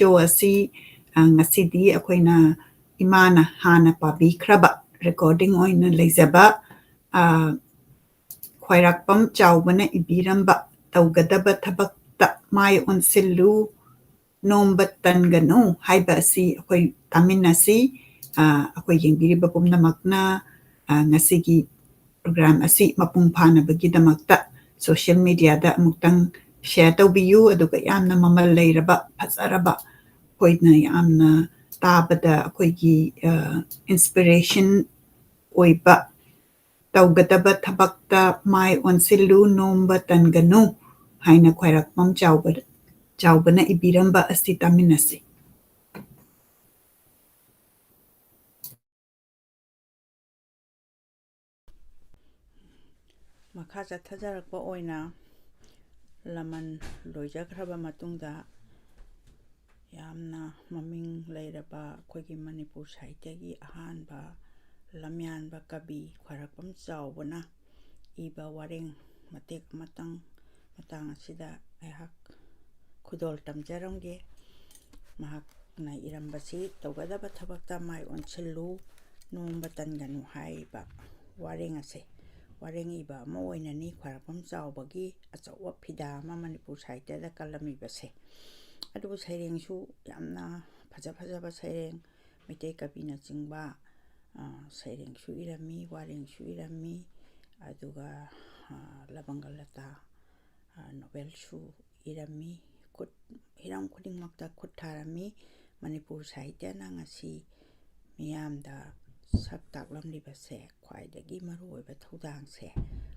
show asi ngasidi akoina imana hana pabikraba recording oina leizaba Kwarakpam Chaoba ibiramba Tougadaba Thabakta mai onshillu nomba tanganu haiba asi akoi taminasi akoi yengbiriba pumnamakna ngasigi program asi mapung phanabagidamagta social media da amuktang share tawbiyu aduga yamna mamal leiraba phazaraba koina yamna tabada akoigi inspiration oiba Tougadaba Thabakta mai onshillu nomba tanganu haina Kwarakpam Chaobana ibiramba asi taminasi. Makha chathajarakpa oina laman loijakraba matungda yamna maming leiraba akoigi Manipur sahityagi ahanba lamyanba kabi Kwarakpam Chaobana iba wareng matek matang asida aihak khudol tamjaramge mahakna irambasi Tougadaba Thabakta mai onshillu nomba tanganu haiba wareng ase wareng iba ama oinani Kwarakpam Chaobagi achauwa phida ama Manipur sahityada kalamibase adubu sairengsu yamna phajaba saireng mitei kabina chingba sairengsu irami warengsu irami aduga labangalata novelsu irami hiram khudingmakta khut tharami Manipur sahityana ngasi miyamda sak taklamlibase khwaidagi maruoiba thudangse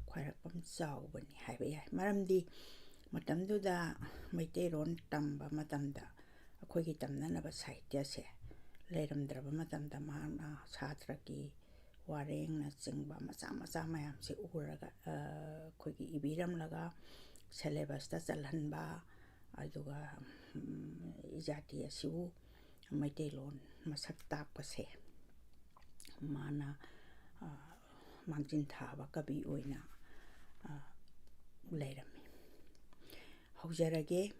Kwarakpam Chaobani haiba yai maramdi matamduda maiteiron tamba matamda akoigi tamnanaba sahityase leiramdraba matamda mahakna satraki warengna chingba macha mayamse uraga akoigi ibiramlaga syllabus ta chalhanba aduga ijati asibu maiteilon masak takpase mana mangjin thaba kabi oina leirami haujarage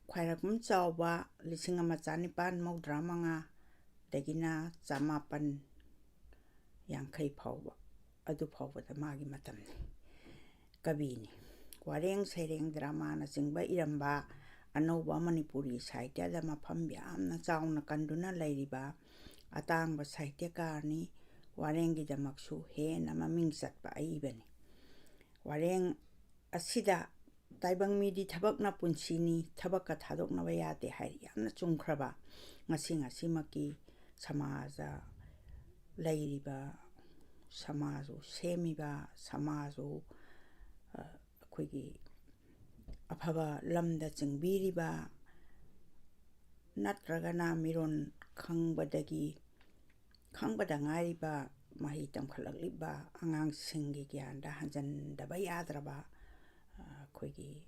Kwarakpam Chaoba 1995 dagina 1950 fauba adu faubada magi matamni kabini wareng saireng drama na chingba iramba anauba Manipuri sahityada mafam yamna chauna kanduna leiriba atangba sahityakani warenggi damaksu hena maming chatpa aibani wareng asida taibang midi thabakna punsini thabakka thadoknaba yade hai yamna chungkhraba ngasi maki samaja leiriba samajo semiba samajo akoigi afaba lamda chingbiriba natragana miron khangbada ngairiba mahi tamkhalakliba angangsinggi gyanda hanjandaba yadraba akoigi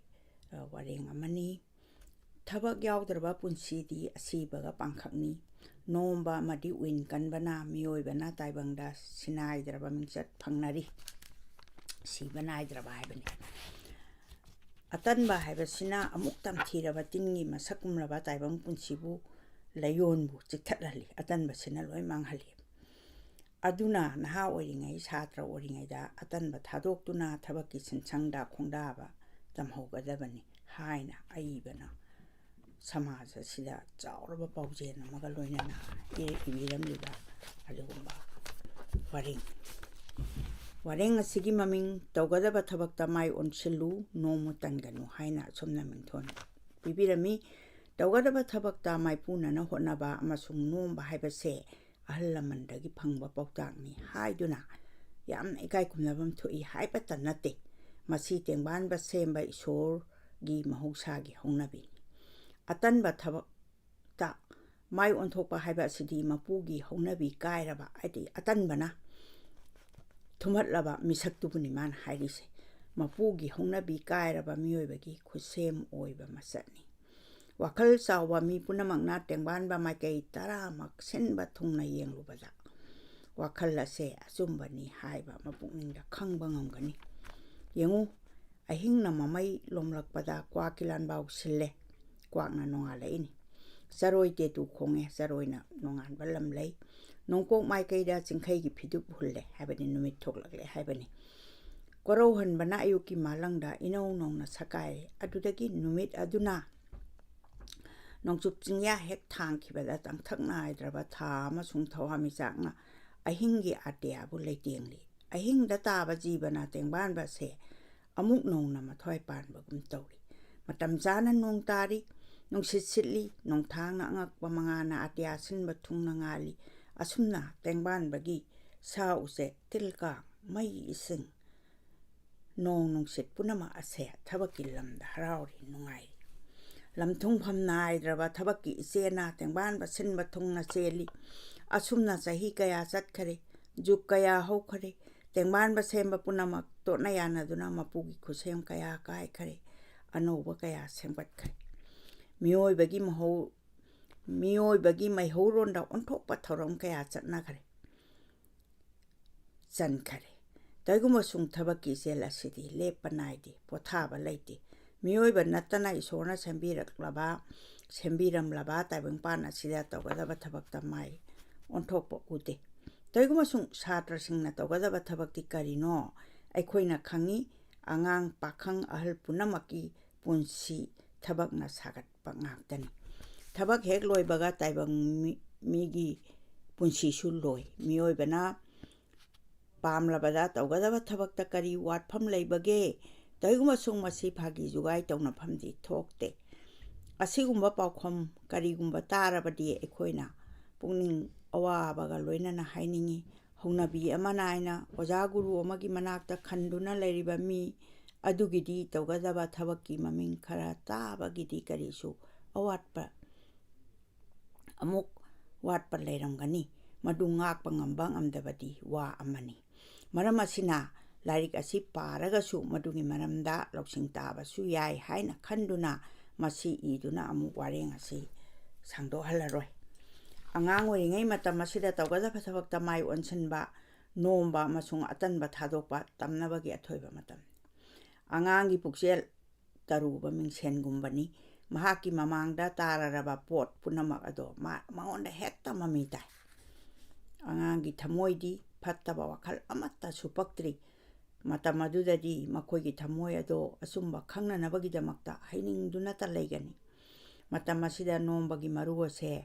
wareng amani thabak yaudraba punsidi asibaga pangkhakni nomba amadi win kanbana miyoibana taibangda sinaidraba mingchat phangnari sibanaidraba haibani atanba haibasina amuk tamthiraba tingi masakumraba taibang punsibu layonbu chikthatlali atanbasina loi manghali aduna naha oiringai satra oiringaida atanba thadoktuna thabakki sinsangda khongdaba tamhogadabani haina aibana samaja sida chauraba paujena maga loinana ibiramliba adugumba wareng asigi maming Tougadaba Thabakta mai onshillu nomba tanganu haina somna mingthon bibirami Tougadaba Thabakta mai punana honaba amasung nomba haibase ahallamandagi phangba pautangni haiduna yamna ikai kumnabam thoi haibata nate masi tengbanba semba isor gi mahousagi hongnabi atanba thabakta mai onthokpa haiba sidi mapugi hongnabi kairaba aidi atanbana thumatlaba misaktubuni man hairise mapugi hongnabi kairaba miyoibagi khusem oiba masatni wakhal chawa mi punamakna tengbanba maikei taramak senba thungna yenglubada wakhal ase achumbani haiba mapukningda khangba ngamgani yengu ahingna mamai lomlakpada kwakilanbau sille kwakna nongala ini Saroj tetu khonge Sarojna nongan balam lay nongpok mai kaida chingkhai gi phidup hulle habani numit thoklakle habani korau han bana ayuki malangda inau nongna sakai adudagi numit aduna nongchup chingya hek thang khibada tangthakna aidraba tha amasung thawami chakna ahingi atia bu leitengli ahing da taba jibana tengban ba se amuk nongna mathoi pan bagum tawri matam jana nong tari nong sitli nong thangna ngak pamangana atia sin bathungna ngali asumna tengban bagi sa use tilka mai ising nong sit punama ase thabaki lamda harauri nungai lamthung phamna aidraba thabaki isena tengban ba sin bathungna cheli asumna sahi kaya chatkare juk kaya hokhare tengban ba semba punama to nayana duna mapugi khusem kaya kai khare anoba kaya sembat khare mioi bagi mai horonda onthok pathoram kaya chatna khare chan khare taiguma sung thabaki sela sidi lepanaidi pothaba leiti mioi ba natana isona sembiram laba taibang pana sida Tougadaba Thabakta mai onthok pa ude taiguma sung satra singna Tougadaba Thabakti karino aikhoina khangi angang pakhang ahal punamaki punsi thabakna sagat pangaktani thabak hek loi baga taibang migi punsi su loi mioi bana pamlabada Tougadaba Thabakta kari watpham leibage taiguma sung masi phagi jugai tawna phamdi thokte asigumba paukham karigumba tarabadi aikhoina pungning awabaga loinana hainingi hongnabi amana aina oja guru amagi manakta khanduna leiriba mi adugidi Tougadaba Thabakki maming khara tabagidi karisu awatpa amuk watpa leiramgani madu ngakpa ngamba ngamdabadi wa amani maram asina larik asi paragasu madugi maramda loksing tabasu yai haina khanduna masi iduna amuk wareng asi sangdo halaroi angang oringai matam asida Tougadaba Thabakta mai onsanba nomba amasung atanba thadokpa tamnabagi athoiba matam angangi puksel taruba mingsengumbani mahaki mamangda tararaba pot punamak ado maonda hekta mamita angangi thamoidi phattaba wakhal amatta supaktri matam adudadi makhoigi thamoi ado asumba khangnanabagi damakta hainingduna ta leigani matam asida nombagi maruase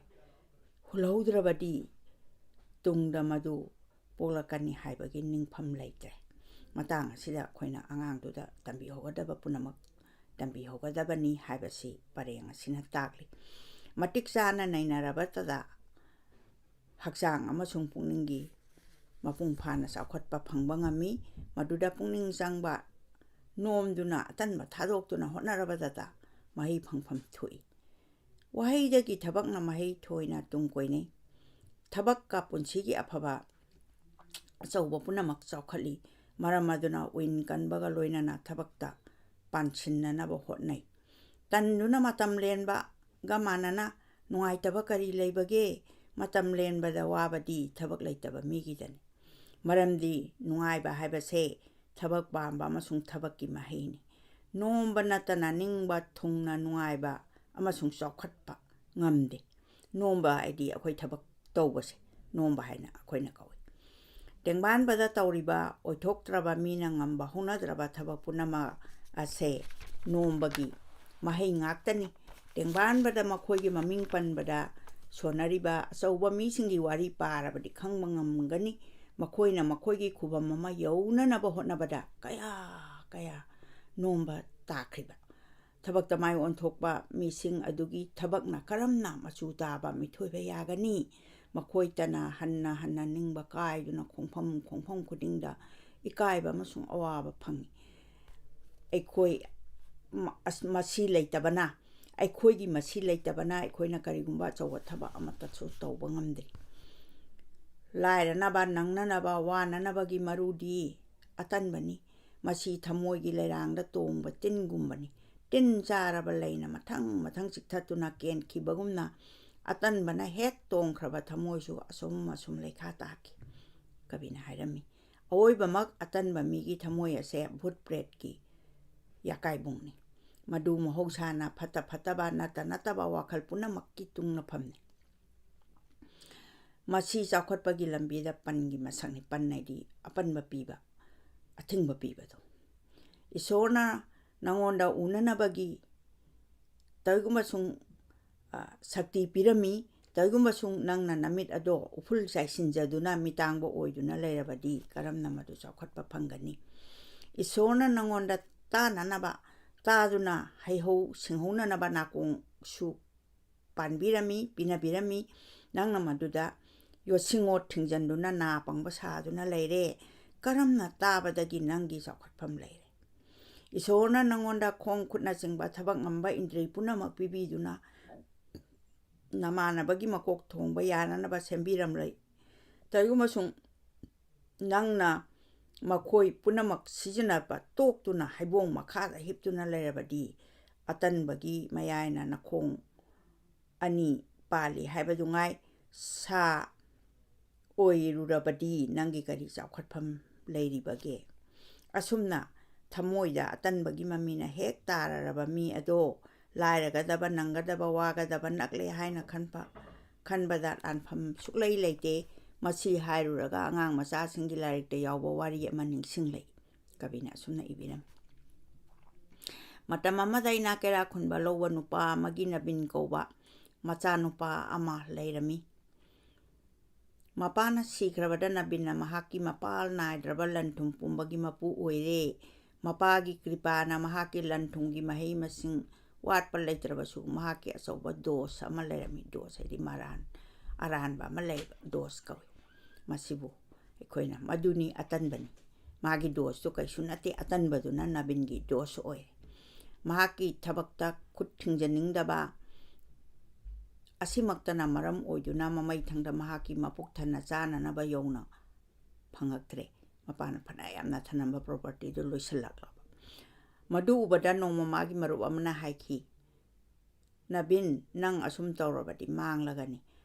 hulaudrabadi tungda madu polakani haibagi ningpham leitre matang asida khoina angangduda tambi hogadaba punamak tambi hogadabani haibasi pareng asina takli matik chana nainarabatada hakchang amasung pungningi mapung phana sakhotpa phangba ngami maduda pungning changba nomduna atanba thadokduna hotnarabadada mahi phangpham thui wahaidagi thabakna mahi thoina tungkoine thabakka punsigi afaba achauba punamak chaukhali maramaduna win kanbaga loinana thabakta pansinnanaba hotnai tanduna matam lenba gamanana nungaitaba kari leibage matam lenbada wabadi thabak leitaba migidani maramdi nungaiba haibase thabak bamba amasung thabakki mahini nomba natana ningba thungna nungaiba amasung chokhatpa ngamde nomba aidi akhoi thabak tawbase nomba haina akhoina kawi tengban bada tawriba oithoktraba mina ngamba honadraba thabak punama ase nombagi mahai ngaktani tengban bada makhoigi maming panbada sonariba achauba misingi wari parabadi khangba ngamgani makhoina makhoigi khubam mama yaunanaba hotnabada kaya nomba takriba thabakta mai onthokpa mising adugi thabakna karamna machu taba mithoiba yagani makhoitana hanna ningba kaiduna khongpham khudingda ikaiba amasung awaba phangi aikhoi masi leitabana aikhoigi masi leitabana aikhoina karigumba chawwa thaba amata chu tawba ngamdri lairanaba nangnanaba wananabagi marudi atanbani masi thamoigi leirangda tongba tingumbani tin charaba leina mathang chikthatuna ken khibagumna atanbana hek tongkhraba thamoisu asum lekha taki kabina hairami aoibamak atanba migi thamoi ase bhut pret ki yakai bungni ꯃꯗꯨ ꯃꯍꯧꯁꯥꯅ ꯐꯠꯇꯕ ꯅꯠꯇꯕ ꯋꯥꯈꯜ ꯄꯨꯝꯅꯃꯛꯀꯤ ꯇꯨꯡꯂꯐꯝꯅꯤ ꯃꯁꯤ ꯆꯥꯎꯈꯠꯄꯒꯤ ꯂꯝꯕꯤꯗ ꯄꯟꯒꯤ ꯃꯁꯛꯅꯤ ꯄꯟ ꯍꯥꯏꯗꯤ ꯑꯄꯟꯕ ꯄꯤꯕ ꯑꯊꯤꯡꯕ ꯄꯤꯕꯗꯣ ꯏꯁꯣꯔꯅ ꯅꯉꯣꯟꯗ ꯎꯅꯅꯕꯒꯤ ꯇꯧꯏꯒꯨꯝꯕꯁꯨꯡ ꯁꯛꯇꯤ ꯄꯤꯔꯝꯃꯤ ꯇꯧꯏꯒꯨꯝꯕꯁꯨꯡ ꯅꯪꯅ ꯅꯃꯤꯠ ꯑꯗꯣ ꯎꯐꯨꯜ ꯆꯥꯏꯁꯤꯟꯖꯗꯨꯅ ꯃꯤꯇꯥꯡꯕ ꯑꯣꯏꯗꯨꯅ ꯂꯩꯔꯕꯗꯤ ꯀꯔꯝꯅ ꯃꯗꯨ ꯆꯥꯎꯈꯠꯄ ꯐꯪꯒꯅꯤ ꯏꯁꯣꯔꯅ ꯅꯉꯣꯟꯗ ꯇꯥꯅꯅꯕ ꯇꯥꯗꯨꯅ ꯍꯩꯍꯧ ꯁꯤꯡꯍꯧꯅꯅꯕ ꯅꯥꯀꯣꯡꯁꯨ ꯄꯤꯅꯕꯤꯔꯝꯃꯤ ꯅꯪꯅ ꯃꯗꯨꯗ ꯌꯣꯠꯁꯤꯡꯑꯣꯠ ꯊꯤꯡꯖꯟꯗꯨꯅ ꯅꯥ ꯄꯪꯕ ꯁꯥꯗꯨꯅ ꯂꯩꯔꯦ ꯀꯔꯝꯅ ꯇꯥꯕꯗꯒꯤ ꯅꯪꯒꯤ ꯆꯥꯎꯈꯠꯐꯝ ꯂꯩꯔꯦ ꯏꯁꯣꯔꯅ ꯅꯉꯣꯟꯗ ꯈꯣꯡ ꯈꯨꯠꯅꯆꯤꯡꯕ ꯊꯕꯛ ꯉꯝꯕ ꯏꯟꯗ꯭ꯔꯤ ꯄꯨꯝꯅꯃꯛ ꯄꯤꯕꯤꯗꯨꯅ ꯅꯃꯥꯟꯅꯕꯒꯤ ꯃꯀꯣꯛ ꯊꯣꯡꯕ ꯌꯥꯅꯅꯕ ꯁꯦꯝꯕꯤꯔꯝꯂꯦ ꯇꯧꯏꯒꯨꯝꯕꯁꯨꯡ ꯅꯪꯅ ꯃꯈꯣꯏ ꯄꯨꯝꯅꯃꯛ ꯁꯤꯖꯤꯟꯅꯕ ꯇꯣꯛꯇꯨꯅ ꯍꯩꯕꯣꯡ ꯃꯈꯥꯗ ꯍꯤꯞꯇꯨꯅ ꯂꯩꯔꯕꯗꯤ ꯑꯇꯟꯕꯒꯤ ꯃꯌꯥꯏꯅ ꯅꯈꯣꯡ ꯑꯅꯤ ꯄꯥꯜꯂꯤ ꯍꯥꯏꯕꯗꯨ ꯉꯥꯏ ꯁꯥ ꯑꯣꯏꯔꯨꯔꯕꯗꯤ ꯅꯪꯒꯤ ꯀꯔꯤ ꯆꯥꯎꯈꯠꯐꯝ ꯂꯩꯔꯤꯕꯒꯦ ꯑꯁꯨꯝꯅ ꯊꯃꯣꯏꯗ ꯑꯇꯟꯕꯒꯤ ꯃꯃꯤꯅ ꯍꯦꯛ ꯇꯥꯔꯔꯕ ꯃꯤ ꯑꯗꯣ ꯂꯥꯏꯔꯒꯗꯕ ꯅꯪꯒꯗꯕ ꯋꯥꯒꯗꯕ ꯅꯛꯂꯦ ꯍꯥꯏꯅ ꯈꯟꯕꯗ ꯂꯥꯟꯐꯝ ꯁꯨꯛꯂꯩ ꯂꯩꯇꯦ ꯃꯁꯤ ꯍꯥꯏꯔꯨꯔꯒ ꯑꯉꯥꯡ ꯃꯆꯥꯁꯤꯡꯒꯤ ꯂꯥꯏꯔꯤꯛꯇ ꯌꯥꯎꯕ ꯋꯥꯔꯤ ꯑꯃ ꯅꯤꯡꯁꯤꯡꯂꯛꯏ ꯀꯕꯤꯅ ꯑꯁꯨꯝꯅ ꯏꯕꯤꯔꯝꯃꯤ ꯃꯇꯝ ꯑꯃꯗ ꯏꯅꯥꯛ ꯀꯩꯔꯥꯛ ꯈꯨꯟꯕ ꯂꯧꯕ ꯅꯨꯄꯥ ꯑꯃꯒꯤ ꯅꯕꯤꯟ ꯀꯧꯕ ꯃꯆꯥꯅꯨꯄꯥ ꯑꯃ ꯂꯩꯔꯝꯃꯤ ꯃꯄꯥꯅ ꯁꯤꯈ꯭ꯔꯕꯗ ꯅꯕꯤꯟꯅ ꯃꯍꯥꯛꯀꯤ ꯃꯄꯥꯜ ꯅꯥꯏꯗ꯭ꯔꯕ ꯂꯟ ꯊꯨꯝ ꯄꯨꯝꯕꯒꯤ ꯃꯄꯨ ꯑꯣꯏꯔꯦ ꯃꯄꯥꯒꯤ ꯀ꯭ꯔꯤꯄꯥꯅ ꯃꯍꯥꯛꯀꯤ ꯂꯟ ꯊꯨꯝꯒꯤ ꯃꯍꯩ ꯃꯁꯤꯡ ꯋꯥꯠꯄ ꯂꯩꯇ꯭ꯔꯕꯁꯨ ꯃꯍꯥꯛꯀꯤ ꯑꯆꯧꯕ ꯗꯣꯁ ꯑꯃ ꯂꯩꯔꯝꯃꯤ ꯗꯣꯁ ꯍꯥꯏꯗꯤ ꯑꯔꯥꯟꯕ ꯑꯃ ꯂꯩꯕ ꯗꯣꯁ ꯀꯧꯏ ꯃꯁꯤꯕꯨ ꯑꯩꯈꯣꯏꯅ ꯃꯗꯨꯅꯤ ꯑꯇꯟꯕꯅꯤ ꯃꯥꯒꯤ ꯗꯣꯁꯇꯨ ꯀꯩꯁꯨ ꯅꯠꯇꯦ ꯑꯇꯟꯕꯗꯨꯅ ꯅꯕꯤꯟꯒꯤ ꯗꯣꯁ ꯑꯣꯏꯔꯦ ꯃꯍꯥꯛꯀꯤ ꯊꯕꯛꯇ ꯈꯨꯠ ꯊꯤꯡꯖꯅꯤꯡꯗꯕ ꯑꯁꯤꯃꯛꯇꯅ ꯃꯔꯝ ꯑꯣꯏꯗꯨꯅ ꯃꯃꯩꯊꯪꯗ ꯃꯍꯥꯛꯀꯤ ꯃꯄꯨꯛ ꯊꯟꯅ ꯆꯥꯅꯅꯕ ꯌꯧꯅ ꯐꯪꯉꯛꯇ꯭ꯔꯦ ꯃꯄꯥꯅ ꯐꯅ ꯌꯥꯝꯅ ꯊꯅꯝꯕ ꯄ꯭ꯔꯣꯄꯔꯇꯤꯗꯨ ꯂꯣꯏꯁꯤꯜꯂꯛꯂꯕ ꯃꯗꯨ ꯎꯕꯗ ꯅꯣꯡꯃ ꯃꯥꯒꯤ ꯃꯔꯨꯞ ꯑꯃꯅ ꯍꯥꯏꯈꯤ ꯅꯕꯤꯟ ꯅꯪ ꯑꯁꯨꯝ ꯇꯧꯔꯕꯗꯤ ꯃꯥꯡꯂꯒꯅꯤ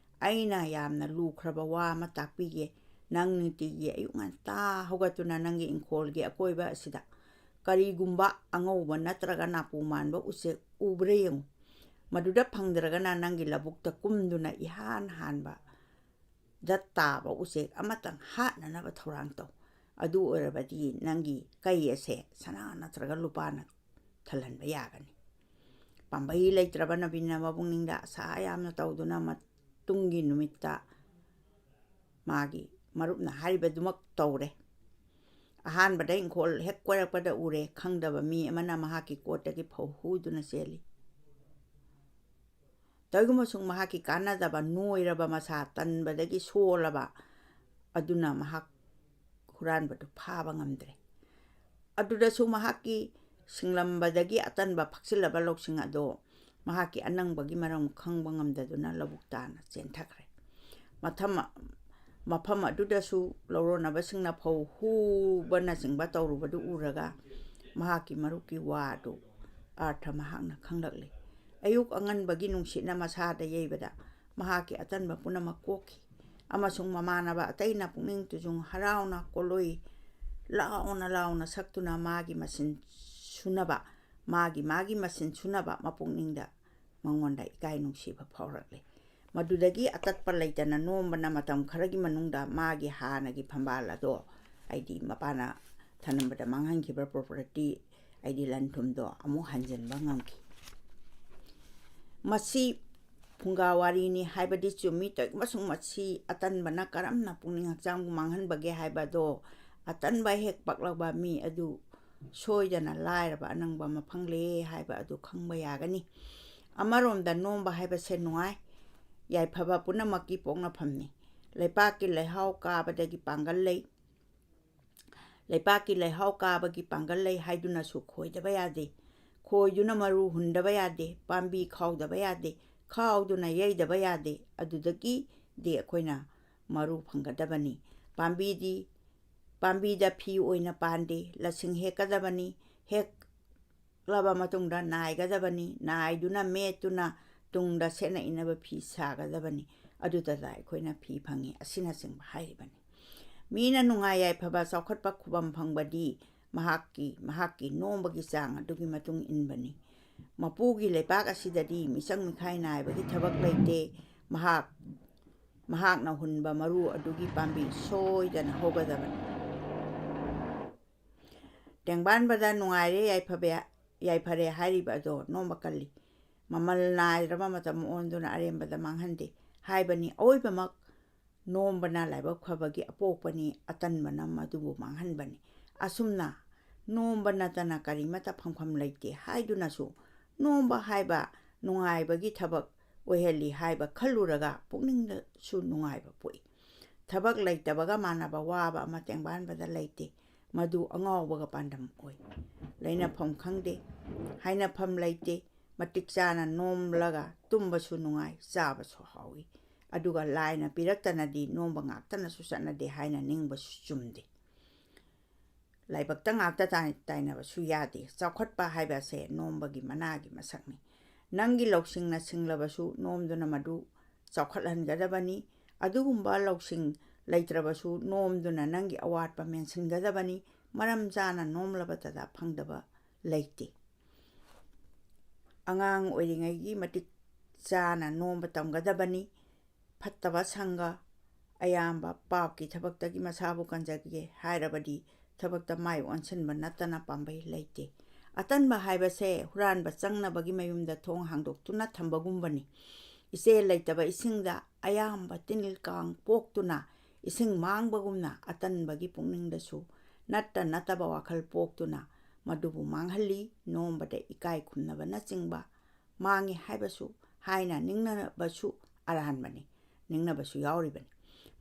ꯑꯩꯅ ꯌꯥꯝꯅ ꯂꯨꯈ꯭ꯔꯕ ꯋꯥ ꯑꯃ ꯇꯥꯛꯄꯤꯒꯦ ꯅꯪ ꯅꯨꯡꯇꯤꯒꯤ ꯑꯌꯨꯛ ꯉꯟꯇꯥ ꯍꯧꯒꯠꯇꯨꯅ ꯅꯪꯒꯤ ꯏꯪꯈꯣꯜꯒꯤ ꯑꯀꯣꯏꯕ ꯑꯁꯤꯗ ꯀꯔꯤꯒꯨꯝꯕ ꯑꯉꯧꯕ ꯅꯠꯇ꯭ꯔꯒ ꯅꯥꯄꯨ ꯃꯥꯟꯕ ꯎꯆꯦꯛ ꯎꯕ꯭ꯔꯥ ꯌꯦꯡꯉꯨ ꯃꯗꯨꯗ ꯐꯪꯗ꯭ꯔꯒꯅ ꯅꯪꯒꯤ ꯂꯧꯕꯨꯛꯇ ꯀꯨꯝꯗꯨꯅ ꯏꯍꯥꯟ ꯍꯥꯟꯕꯗ ꯇꯥꯕ ꯎꯆꯦꯛ ꯑꯃꯇꯪ ꯍꯥꯠꯅꯅꯕ ꯊꯧꯔꯥꯡ ꯇꯧ ꯑꯗꯨ ꯑꯣꯏꯔꯕꯗꯤ ꯅꯪꯒꯤ ꯀꯩ ꯑꯁꯦ ꯁꯅꯥ ꯅꯠꯇ꯭ꯔꯒ ꯂꯨꯄꯥꯅ ꯊꯜꯍꯟꯕ ꯌꯥꯒꯅꯤ ꯄꯥꯝꯕꯩ ꯂꯩꯇ꯭ꯔꯕ ꯅꯕꯤꯟꯅ ꯃꯄꯨꯛꯅꯤꯡꯗ ꯑꯁꯥ ꯌꯥꯝꯅ ꯇꯧꯗꯨꯅ ꯃꯇꯨꯡꯒꯤ ꯅꯨꯃꯤꯠꯇ ꯃꯥꯒꯤ ꯃꯔꯨꯞꯅ ꯍꯥꯏꯔꯤꯕꯗꯨꯃꯛ ꯇꯧꯔꯦ ꯑꯍꯥꯟꯕꯗ ꯏꯪꯈꯣꯜ ꯍꯦꯛ ꯀꯣꯏꯔꯛꯄꯗ ꯎꯔꯦ ꯈꯪꯗꯕ ꯃꯤ ꯑꯃꯅ ꯃꯍꯥꯛꯀꯤ ꯀꯣꯠꯇꯒꯤ ꯐꯧ ꯍꯨꯗꯨꯅ ꯆꯦꯜꯂꯤ ꯇꯧꯏꯒꯨꯝꯕꯁꯨꯡ ꯃꯍꯥꯛꯀꯤ ꯀꯥꯟꯅꯗꯕ ꯅꯣꯏꯔꯕ ꯃꯁꯥ ꯇꯟꯕꯗꯒꯤ ꯁꯣꯜꯂꯕ ꯑꯗꯨꯅ ꯃꯍꯥꯛ ꯍꯨꯔꯥꯟꯕꯗꯨ ꯐꯥꯕ ꯉꯝꯗ꯭ꯔꯦ ꯑꯗꯨꯗꯁꯨ ꯃꯍꯥꯛꯀꯤ ꯁꯤꯡꯂꯝꯕꯗꯒꯤ ꯑꯇꯟꯕ ꯐꯛꯆꯤꯜꯂꯕ ꯂꯧꯁꯤꯡ ꯑꯗꯣ ꯃꯍꯥꯛꯀꯤ ꯑꯅꯪꯕꯒꯤ ꯃꯔꯝ ꯈꯪꯕ ꯉꯝꯗꯗꯨꯅ ꯂꯧꯕꯨꯛ ꯇꯥꯅ ꯆꯦꯟꯊꯈ꯭ꯔꯦ ꯃꯐꯝ ꯑꯗꯨꯗꯁꯨ ꯂꯧꯔꯣꯟꯅꯕꯁꯤꯡꯅ ꯐꯧ ꯍꯨꯕꯅꯆꯤꯡꯕ ꯇꯧꯔꯨꯕꯗꯨ ꯎꯔꯒ ꯃꯍꯥꯛꯀꯤ ꯃꯔꯨꯞꯀꯤ ꯋꯥꯗꯨ ꯑꯥꯔꯊ ꯃꯍꯥꯛꯅ ꯈꯪꯂꯛꯂꯤ ꯑꯌꯨꯛ ꯑꯉꯟꯕꯒꯤ ꯅꯨꯡꯁꯤꯠꯅ ꯃꯁꯥꯗ ꯌꯩꯕꯗ ꯃꯍꯥꯛꯀꯤ ꯑꯇꯟꯕ ꯄꯨꯝꯅꯃꯛ ꯀꯣꯛꯈꯤ ꯑꯃꯁꯨꯡ ꯃꯃꯥꯟꯅꯕ ꯑꯇꯩꯅ ꯄꯨꯛꯅꯤꯡ ꯇꯨꯖꯨꯡ ꯍꯔꯥꯎꯅ ꯀꯣꯂꯣꯏ ꯂꯥꯎꯅ ꯁꯛꯇꯨꯅ ꯃꯥꯒꯤ ꯃꯁꯤꯟ ꯁꯨꯅꯕ ꯃꯄꯨꯛꯅꯤꯡꯗ ꯃꯉꯣꯟꯗ ꯏꯀꯥꯏ ꯅꯨꯡꯁꯤꯕ ꯐꯥꯎꯔꯛꯂꯤ ꯃꯗꯨꯗꯒꯤ ꯑꯇꯠꯄ ꯂꯩꯇꯅ ꯅꯣꯝꯕꯅ ꯃꯇꯝ ꯈꯔꯒꯤ ꯃꯅꯨꯡꯗ ꯃꯥꯒꯤ ꯍꯥꯟꯅꯒꯤ ꯐꯝꯕꯥꯜ ꯑꯗꯣ ꯍꯥꯏꯗꯤ ꯃꯄꯥꯅ ꯊꯅꯝꯕꯗ ꯃꯥꯡꯍꯟꯈꯤꯕ ꯄ꯭ꯔꯣꯄꯔꯇꯤ ꯍꯥꯏꯗꯤ ꯂꯟ ꯊꯨꯝꯗꯣ ꯑꯃꯨꯛ ꯍꯟꯖꯤꯟꯕ ꯉꯝꯈꯤ ꯃꯁꯤ ꯐꯨꯡꯒꯥ ꯋꯥꯔꯤꯅꯤ ꯍꯥꯏꯕꯗꯤ ꯆꯨꯝꯃꯤ ꯑꯃꯁꯨꯡ ꯃꯁꯤ ꯑꯇꯟꯕꯅ ꯀꯔꯝꯅ ꯄꯨꯛꯅꯤꯡ ꯍꯛꯆꯥꯡꯕꯨ ꯃꯥꯡꯍꯟꯕꯒꯦ ꯍꯥꯏꯕꯗꯣ ꯑꯇꯟꯕ ꯍꯦꯛ ꯄꯛꯂꯕ ꯃꯤ ꯑꯗꯨ ꯁꯣꯏꯗꯅ ꯂꯥꯏꯔꯕ ꯑꯅꯪꯕ ꯑꯃ ꯐꯪꯂꯦ ꯍꯥꯏꯕ ꯑꯗꯨ ꯈꯪꯕ ꯌꯥꯒꯅꯤ ꯑꯃꯔꯣꯝꯗ ꯅꯣꯝꯕ ꯍꯥꯏꯕꯁꯦ ꯅꯨꯡꯉꯥꯏ ꯌꯥꯏꯐꯕ ꯄꯨꯝꯅꯃꯛꯀꯤ ꯄꯣꯛꯅꯐꯝꯅꯤ ꯂꯩꯄꯥꯛꯀꯤ ꯂꯩꯍꯥꯎ ꯀꯥꯕꯒꯤ ꯄꯥꯡꯒꯜ ꯂꯩ ꯍꯥꯏꯗꯨꯅꯁꯨ ꯈꯣꯏꯗꯕ ꯌꯥꯗꯦ ꯈꯣꯏꯗꯨꯅ ꯃꯔꯨ ꯍꯨꯟꯗꯕ ꯌꯥꯗꯦ ꯄꯥꯝꯕꯤ ꯈꯥꯎꯗꯕ ꯌꯥꯗꯦ ꯈꯥꯎꯗꯨꯅ ꯌꯩꯗꯕ ꯌꯥꯗꯦ ꯑꯗꯨꯗꯒꯤꯗꯤ ꯑꯩꯈꯣꯏꯅ ꯃꯔꯨ ꯐꯪꯒꯗꯕꯅꯤ ꯄꯥꯝꯕꯤꯗ ꯐꯤ ꯑꯣꯏꯅ ꯄꯥꯟꯗꯦ ꯂꯁꯤꯡ ꯍꯦꯛꯀꯗꯕꯅꯤ ꯍꯦꯛꯂꯕ ꯃꯇꯨꯡꯗ ꯅꯥꯏꯒꯗꯕꯅꯤ ꯅꯥꯏꯗꯨꯅ ꯃꯦꯠꯇꯨꯅ ꯇꯨꯡꯗ ꯁꯦꯠꯅ ꯏꯅꯕ ꯐꯤ ꯁꯥꯒꯗꯕꯅꯤ ꯑꯗꯨꯗ ꯑꯩꯈꯣꯏꯅ ꯐꯤ ꯐꯪꯉꯤ ꯑꯁꯤꯅꯆꯤꯡꯕ ꯍꯥꯏꯔꯤꯕꯅꯤ ꯃꯤꯅ ꯅꯨꯡꯉꯥꯏ ꯌꯥꯏꯐꯕ ꯆꯥꯎꯈꯠꯄ ꯈꯨꯕꯝ ꯐꯪꯕꯗꯤ ꯃꯍꯥꯛꯀꯤ ꯅꯣꯝꯕꯒꯤ ꯆꯥꯡ ꯑꯗꯨꯒꯤ ꯃꯇꯨꯡ ꯏꯟꯕꯅꯤ ꯃꯄꯨꯒꯤ ꯂꯩꯄꯥꯛ ꯑꯁꯤꯗꯗꯤ ꯃꯤꯆꯪ ꯃꯤꯈꯥꯏ ꯅꯥꯏꯕꯒꯤ ꯊꯕꯛ ꯂꯩꯇꯦ ꯃꯍꯥꯛꯅ ꯍꯨꯟꯕ ꯃꯔꯨ ꯑꯗꯨꯒꯤ ꯄꯥꯝꯕꯤ ꯁꯣꯏꯗꯅ ꯍꯧꯒꯗꯕꯅꯤ ꯇꯦꯡꯕꯥꯟꯕꯗ ꯅꯨꯡꯉꯥꯏꯔꯦ ꯌꯥꯏꯐꯔꯦ ꯍꯥꯏꯔꯤꯕ ꯑꯗꯣ ꯅꯣꯝꯕ ꯀꯜꯂꯤ ꯃꯃꯜ ꯅꯥꯏꯗ꯭ꯔꯕ ꯃꯇꯝ ꯑꯣꯟꯗꯨꯅ ꯑꯔꯦꯝꯕꯗ ꯃꯥꯡꯍꯟꯗꯦ ꯍꯥꯏꯕꯅꯤ ꯑꯑꯣꯏꯕꯃꯛ ꯅꯣꯝꯕꯅ ꯂꯥꯏꯕꯛ ꯐꯕꯒꯤ ꯑꯄꯣꯛꯄꯅꯤ ꯑꯇꯟꯕꯅ ꯃꯗꯨꯕꯨ ꯃꯥꯡꯍꯟꯕꯅꯤ ꯑꯁꯨꯝꯅ ꯅꯣꯝꯕ ꯅꯠꯇꯅ ꯀꯔꯤꯃꯠꯇ ꯐꯪꯐꯝ ꯂꯩꯇꯦ ꯍꯥꯏꯗꯨꯅꯁꯨ ꯅꯣꯝꯕ ꯍꯥꯏꯕ ꯅꯨꯡꯉꯥꯏꯕꯒꯤ ꯊꯕꯛ ꯑꯣꯏꯍꯜꯂꯤ ꯍꯥꯏꯕ ꯈꯜꯂꯨꯔꯒ ꯄꯨꯛꯅꯤꯡꯗꯁꯨ ꯅꯨꯡꯉꯥꯏꯕ ꯄꯣꯛꯏ ꯊꯕꯛ ꯂꯩꯇꯕꯒ ꯃꯥꯟꯅꯕ ꯋꯥꯕ ꯑꯃ ꯇꯦꯡꯕꯥꯟꯕꯗ ꯂꯩꯇꯦ ꯃꯗꯨ ꯑꯉꯥꯎꯕꯒ ꯄꯥꯟꯗꯝ ꯑꯣꯏ ꯂꯩꯅꯐꯝ ꯈꯪꯗꯦ ꯍꯥꯏꯅꯐꯝ ꯂꯩꯇꯦ ꯃꯇꯤꯛ ꯆꯥꯅ ꯅꯣꯝꯂꯒ ꯇꯨꯝꯕꯁꯨ ꯅꯨꯡꯉꯥꯏ ꯆꯥꯕꯁꯨ ꯍꯥꯎꯏ ꯑꯗꯨꯒ ꯂꯥꯏꯅ ꯄꯤꯔꯛꯇꯅꯗꯤ ꯅꯣꯝꯕ ꯉꯥꯛꯇꯅꯁꯨ ꯆꯠꯅꯗꯦ ꯍꯥꯏꯅ ꯅꯤꯡꯕꯁꯨ ꯆꯨꯝꯗꯦ ꯂꯥꯏꯕꯛꯇ ꯉꯥꯛꯇ ꯇꯥꯏꯅꯕꯁꯨ ꯌꯥꯗꯦ ꯆꯥꯎꯈꯠꯄ ꯍꯥꯏꯕꯁꯦ ꯅꯣꯝꯕꯒꯤ ꯃꯅꯥꯒꯤ ꯃꯁꯛꯅꯤ ꯅꯪꯒꯤ ꯂꯧꯁꯤꯡꯅ ꯁꯤꯡꯂꯕꯁꯨ ꯅꯣꯝꯗꯨꯅ ꯃꯗꯨ ꯆꯥꯎꯈꯠꯍꯟꯒꯗꯕꯅꯤ ꯑꯗꯨꯒꯨꯝꯕ ꯂꯧꯁꯤꯡ ꯂꯩꯇ꯭ꯔꯕꯁꯨ ꯅꯣꯝꯗꯨꯅ ꯅꯪꯒꯤ ꯑꯋꯥꯠꯄ ꯃꯦꯟꯁꯤꯟꯒꯗꯕꯅꯤ ꯃꯔꯝ ꯆꯥꯅ ꯅꯣꯝꯂꯕꯇꯗ ꯐꯪꯗꯕ ꯂꯩꯇꯦ ꯑꯉꯥꯡ ꯑꯣꯏꯔꯤꯉꯩꯒꯤ ꯃꯇꯤꯛ ꯆꯥꯅ ꯅꯣꯝꯕ ꯇꯝꯒꯗꯕꯅꯤ ꯐꯠꯇꯕ ꯁꯪꯒ ꯑꯌꯥꯝꯕ ꯄꯥꯞꯀꯤ ꯊꯕꯛꯇꯒꯤ ꯃꯁꯥꯕꯨ ꯀꯟꯖꯒꯦ ꯍꯥꯏꯔꯕꯗꯤ ꯊꯕꯛꯇ ꯃꯥꯏ ꯑꯣꯟꯁꯤꯟꯕ ꯅꯠꯇꯅ ꯄꯥꯝꯕꯩ ꯂꯩꯇꯦ ꯑꯇꯟꯕ ꯍꯥꯏꯕꯁꯦ ꯍꯨꯔꯥꯟꯕ ꯆꯪꯅꯕꯒꯤ ꯃꯌꯨꯝꯗ ꯊꯣꯡ ꯍꯥꯡꯗꯣꯛꯇꯨꯅ ꯊꯝꯕꯒꯨꯝꯕꯅꯤ ꯏꯆꯦꯜ ꯂꯩꯇꯕ ꯏꯁꯤꯡꯗ ꯑꯌꯥꯝꯕ ꯇꯤꯟ ꯀꯥꯡ ꯄꯣꯛꯇꯨꯅ ꯏꯁꯤꯡ ꯃꯥꯡꯕꯒꯨꯝꯅ ꯑꯇꯟꯕꯒꯤ ꯄꯨꯛꯅꯤꯡꯗꯁꯨ ꯅꯠꯇꯕ ꯋꯥꯈꯜ ꯄꯣꯛꯇꯨꯅ ꯃꯗꯨꯕꯨ ꯃꯥꯡꯍꯜꯂꯤ ꯅꯣꯝꯕꯗ ꯏꯀꯥꯏ ꯈꯨꯝꯅꯕꯅꯆꯤꯡꯕ ꯃꯥꯡꯉꯤ ꯍꯥꯏꯕꯁꯨ ꯍꯥꯏꯅ ꯅꯤꯡꯅꯕꯁꯨ ꯑꯔꯥꯟꯕꯅꯤ ꯅꯤꯡꯅꯕꯁꯨ ꯌꯥꯎꯔꯤꯕꯅꯤ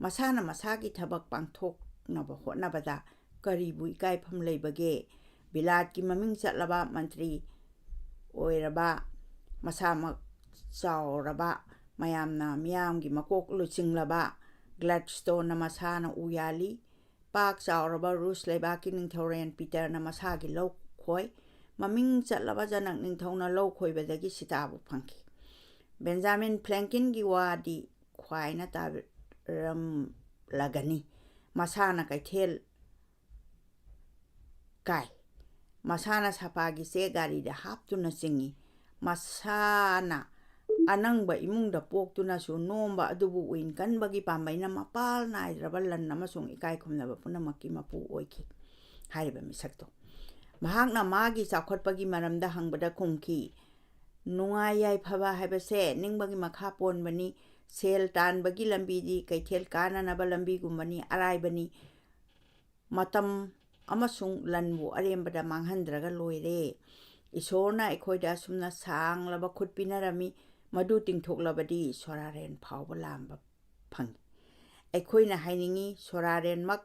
ꯃꯁꯥꯅ ꯃꯁꯥꯒꯤ ꯊꯕꯛ ꯄꯥꯡꯊꯣꯛꯅꯕ ꯍꯣꯠꯅꯕꯗ ꯀꯔꯤꯕꯨ ꯏꯀꯥꯏꯐꯝ ꯂꯩꯕꯒꯦ ꯕꯤꯂꯥꯠꯀꯤ ꯃꯃꯤꯡ ꯆꯠꯂꯕ ꯃꯟꯇ꯭ꯔꯤ ꯑꯣꯏꯔꯕ ꯃꯁꯥꯃꯛ ꯆꯥꯎꯔꯕ ꯃꯤꯌꯥꯝꯒꯤ ꯃꯀꯣꯛ ꯂꯨꯆꯤꯡꯂꯕ ꯒ꯭ꯂꯦꯗꯁ꯭ꯇꯣꯟꯅ ꯃꯁꯥꯅ ꯎ ꯌꯥꯜꯂꯤ ꯄꯥꯛ ꯆꯥꯎꯔꯕ ꯔꯨꯁ ꯂꯩꯕꯥꯛꯀꯤ ꯅꯤꯡꯊꯧꯔꯦꯜ ꯄꯤꯇꯔꯅ ꯃꯁꯥꯒꯤ ꯂꯧ ꯈꯣꯏ ꯃꯃꯤꯡ ꯆꯠꯂꯕ ꯖꯅꯛ ꯅꯤꯡꯊꯧꯅ ꯂꯧ ꯈꯣꯏꯕꯗꯒꯤ ꯁꯤꯇꯥꯕꯨ ꯐꯪꯈꯤ ꯕꯦꯟꯖꯥꯃꯤꯟ ꯐ꯭ꯔꯦꯡꯀꯤꯟꯒꯤ ꯋꯥꯗꯤ ꯈ꯭ꯋꯥꯏꯅ ꯇꯥꯔꯝꯂꯒꯅꯤ ꯃꯁꯥꯅ ꯀꯩꯊꯦꯜ ꯀꯥꯏ ꯃꯁꯥꯅ ꯁꯥꯄꯥꯒꯤ ꯆꯦ ꯒꯥꯔꯤꯗ ꯍꯥꯞꯇꯨꯅ ꯆꯤꯡꯏ ꯃꯁꯥꯅ ꯑꯅꯪꯕ ꯏꯃꯨꯡꯗ ꯄꯣꯛꯇꯨꯅꯁꯨ ꯅꯣꯝꯕ ꯑꯗꯨꯕꯨ ꯎꯏꯟ ꯀꯟꯕꯒꯤ ꯄꯥꯝꯕꯩꯅ ꯃꯄꯥꯜ ꯅꯥꯏꯗ꯭ꯔꯕ ꯂꯟ ꯑꯃꯁꯨꯡ ꯏꯀꯥꯏ ꯈꯨꯝꯅꯕ ꯄꯨꯝꯅꯃꯛꯀꯤ ꯃꯄꯨ ꯑꯣꯏꯈꯤ ꯍꯥꯏꯔꯤꯕ ꯃꯤꯁꯛꯇꯣ ꯃꯍꯥꯛꯅ ꯃꯥꯒꯤ ꯆꯥꯎꯈꯠꯄꯒꯤ ꯃꯔꯝꯗ ꯍꯪꯕꯗ ꯈꯨꯝꯈꯤ ꯅꯨꯡꯉꯥꯏ ꯌꯥꯏꯐꯕ ꯍꯥꯏꯕꯁꯦ ꯅꯤꯡꯕꯒꯤ ꯃꯈꯥ ꯄꯣꯟꯕꯅꯤ ꯁꯦꯜ ꯇꯥꯟꯕꯒꯤ ꯂꯝꯕꯤꯗꯤ ꯀꯩꯊꯦꯜ ꯀꯥꯅꯅꯕ ꯂꯝꯕꯤꯒꯨꯝꯕꯅꯤ ꯑꯔꯥꯏꯕꯅꯤ ꯃꯇꯝ ꯑꯃꯁꯨꯡ ꯂꯟꯕꯨ ꯑꯔꯦꯝꯕꯗ ꯃꯥꯡꯍꯟꯗ꯭ꯔꯒ ꯂꯣꯏꯔꯦ ꯏꯁꯣꯔꯅ ꯑꯩꯈꯣꯏꯗ ꯑꯁꯨꯝꯅ ꯁꯥꯡꯂꯕ ꯈꯨꯠ ꯄꯤꯅꯔꯝꯃꯤ ꯃꯗꯨ ꯇꯤꯡꯊꯣꯛꯂꯕꯗꯤ ꯁꯣꯔꯥꯔꯦꯟ ꯐꯥꯎꯕ ꯂꯥꯝꯕ ꯐꯪꯏ ꯑꯩꯈꯣꯏꯅ ꯍꯥꯏꯅꯤꯡꯉꯤ ꯁꯣꯔꯥꯔꯦꯟꯃꯛ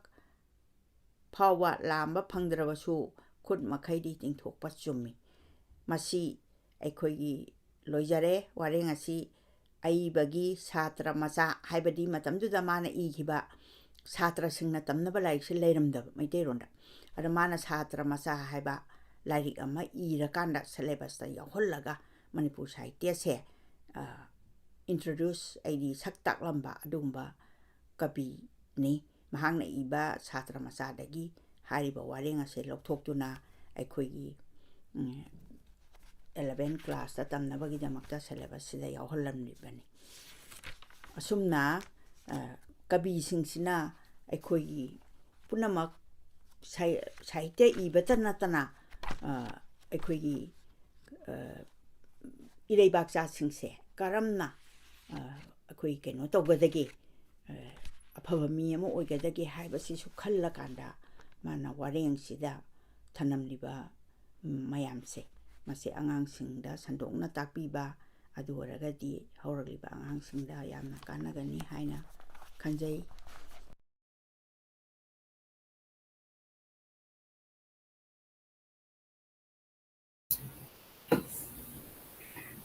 ꯐꯥꯎꯕ ꯂꯥꯝꯕ ꯐꯪꯗ꯭ꯔꯕꯁꯨ ꯈꯨꯠ ꯃꯈꯩꯗꯤ ꯇꯤꯡꯊꯣꯛꯄ ꯆꯨꯝꯃꯤ ꯃꯁꯤ ꯑꯩꯈꯣꯏꯒꯤ ꯂꯣꯏꯖꯔꯦ ꯋꯥꯔꯦꯡ ꯑꯁꯤ ꯑꯏꯕꯒꯤ ꯁꯥꯇ꯭ꯔ ꯃꯆꯥ ꯍꯥꯏꯕꯗꯤ ꯃꯇꯝꯗꯨꯗ ꯃꯥꯅ ꯏꯈꯤꯕ ꯁꯥꯇ꯭ꯔꯁꯤꯡꯅ ꯇꯝꯅꯕ ꯂꯥꯏꯔꯤꯛꯁꯦ ꯂꯩꯔꯝꯗꯕ ꯃꯩꯇꯩꯔꯣꯟꯗ ꯑꯗ ꯃꯥꯅ ꯁꯥꯇ꯭ꯔ ꯃꯆꯥ ꯍꯥꯏꯕ ꯂꯥꯏꯔꯤꯛ ꯑꯃ ꯏꯔꯀꯥꯟꯗ ꯁꯦꯂꯦꯕꯁꯇ ꯌꯥꯎꯍꯜꯂꯒ ꯃꯅꯤꯄꯨꯔ ꯁꯥꯍꯤꯇ꯭ꯌꯁꯦ ꯏꯟꯇ꯭ꯔꯣꯗ꯭ꯌꯨꯁ ꯑꯩꯗꯤ ꯁꯛ ꯇꯥꯛꯂꯝꯕ ꯑꯗꯨꯒꯨꯝꯕ ꯀꯕꯤꯅꯤ ꯃꯍꯥꯛꯅ ꯏꯕ ꯁꯥꯇ꯭ꯔ ꯃꯆꯥꯗꯒꯤ ꯍꯥꯏꯔꯤꯕ ꯋꯥꯔꯦꯡ ꯑꯁꯦ ꯂꯧꯊꯣꯛꯇꯨꯅ ꯑꯩꯈꯣꯏꯒꯤ 11 ꯀ꯭ꯂꯥꯁꯇ ꯇꯝꯅꯕꯒꯤꯗꯃꯛꯇ ꯁꯦꯂꯦꯕꯁꯁꯤꯗ ꯌꯥꯎꯍꯜꯂꯝꯂꯤꯕꯅꯤ ꯑꯁꯨꯝꯅ ꯀꯕꯤꯁꯤꯡꯁꯤꯅ ꯑꯩꯈꯣꯏꯒꯤ ꯄꯨꯝꯅꯃꯛ ꯁꯥꯍꯤꯇ꯭ꯌ ꯏꯕꯇ ꯅꯠꯇꯅ ꯑꯩꯈꯣꯏꯒꯤ ꯏꯔꯩꯕꯥꯛꯆꯥꯁꯤꯡꯁꯦ ꯀꯔꯝꯅ ꯑꯩꯈꯣꯏ ꯀꯩꯅꯣ ꯇꯧꯒꯗꯒꯦ ꯑꯐꯕ ꯃꯤ ꯑꯃ ꯑꯣꯏꯒꯗꯒꯦ ꯍꯥꯏꯕꯁꯤꯁꯨ ꯈꯜꯂꯀꯥꯟꯗ ꯃꯥꯅ ꯋꯥꯔꯦꯡꯁꯤꯗ ꯊꯅꯝꯂꯤꯕ ꯃꯌꯥꯝꯁꯦ ꯃꯁꯤ ꯑꯉꯥꯡꯁꯤꯡꯗ ꯁꯟꯗꯣꯛꯅ ꯇꯥꯛꯄꯤꯕ ꯑꯗꯨ ꯑꯣꯏꯔꯒꯗꯤ ꯍꯧꯔꯛꯂꯤꯕ ꯑꯉꯥꯡꯁꯤꯡꯗ ꯌꯥꯝꯅ ꯀꯥꯟꯅꯒꯅꯤ ꯍꯥꯏꯅ ꯈꯟꯖꯩ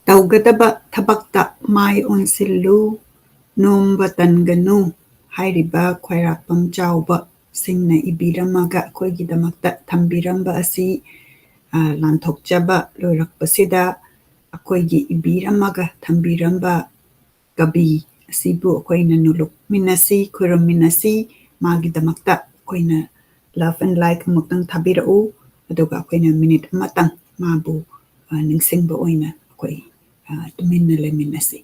ꯇꯧꯒꯗꯕ ꯊꯕꯛꯇ ꯃꯥꯏ ꯑꯣꯟꯁꯤꯜꯂꯨ ꯅꯣꯝꯕ ꯇꯟꯒꯅꯨ ꯍꯥꯏꯔꯤꯕ ꯈ꯭ꯋꯥꯏꯔꯥꯛꯄꯝ ꯆꯥꯎꯕ ꯁꯤꯡꯅ ꯏꯕꯤꯔꯝꯃꯒ ꯑꯩꯈꯣꯏꯒꯤꯗꯃꯛꯇ ꯊꯝꯕꯤꯔꯝꯕ ꯑꯁꯤ ꯂꯥꯟꯊꯣꯛꯆꯕ ꯂꯣꯏꯔꯛꯄꯁꯤꯗ ꯑꯩꯈꯣꯏꯒꯤ ꯏꯕꯤꯔꯝꯃꯒ ꯊꯝꯕꯤꯔꯝꯕ ꯀꯕꯤ ꯑꯁꯤꯕꯨ ꯑꯩꯈꯣꯏꯅ ꯅꯣꯂꯨꯛꯃꯤꯟꯅꯁꯤ ꯈꯨꯔꯨꯝꯃꯤꯟꯅꯁꯤ ꯃꯥꯒꯤꯗꯃꯛꯇ ꯑꯩꯈꯣꯏꯅ ꯂꯚ ꯑꯦꯟ ꯂꯥꯏꯛ ꯑꯃꯨꯛꯇꯪ ꯊꯥꯕꯤꯔꯛꯎ ꯑꯗꯨꯒ ꯑꯩꯈꯣꯏꯅ ꯃꯤꯅꯤꯠ ꯑꯃꯇꯪ ꯃꯥꯕꯨ ꯅꯤꯡꯁꯤꯡꯕ ꯑꯣꯏꯅ ꯑꯩꯈꯣꯏ ꯇꯨꯃꯤꯟꯅ ꯂꯩꯃꯤꯟꯅꯁꯤ.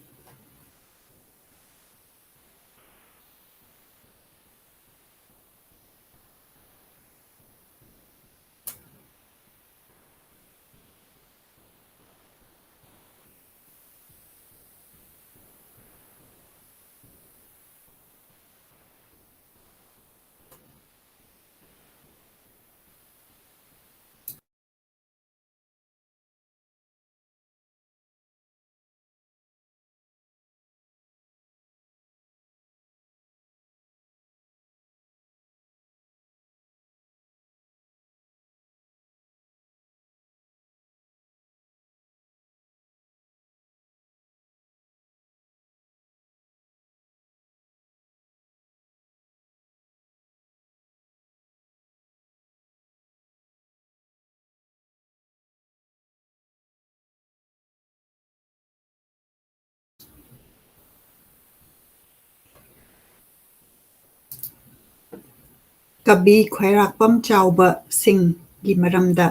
ꯀꯕꯤ ꯈ꯭ꯋꯥꯏꯔꯥꯛꯄꯝ ꯆꯥꯎꯕ ꯁꯤꯡꯒꯤ ꯃꯔꯝꯗ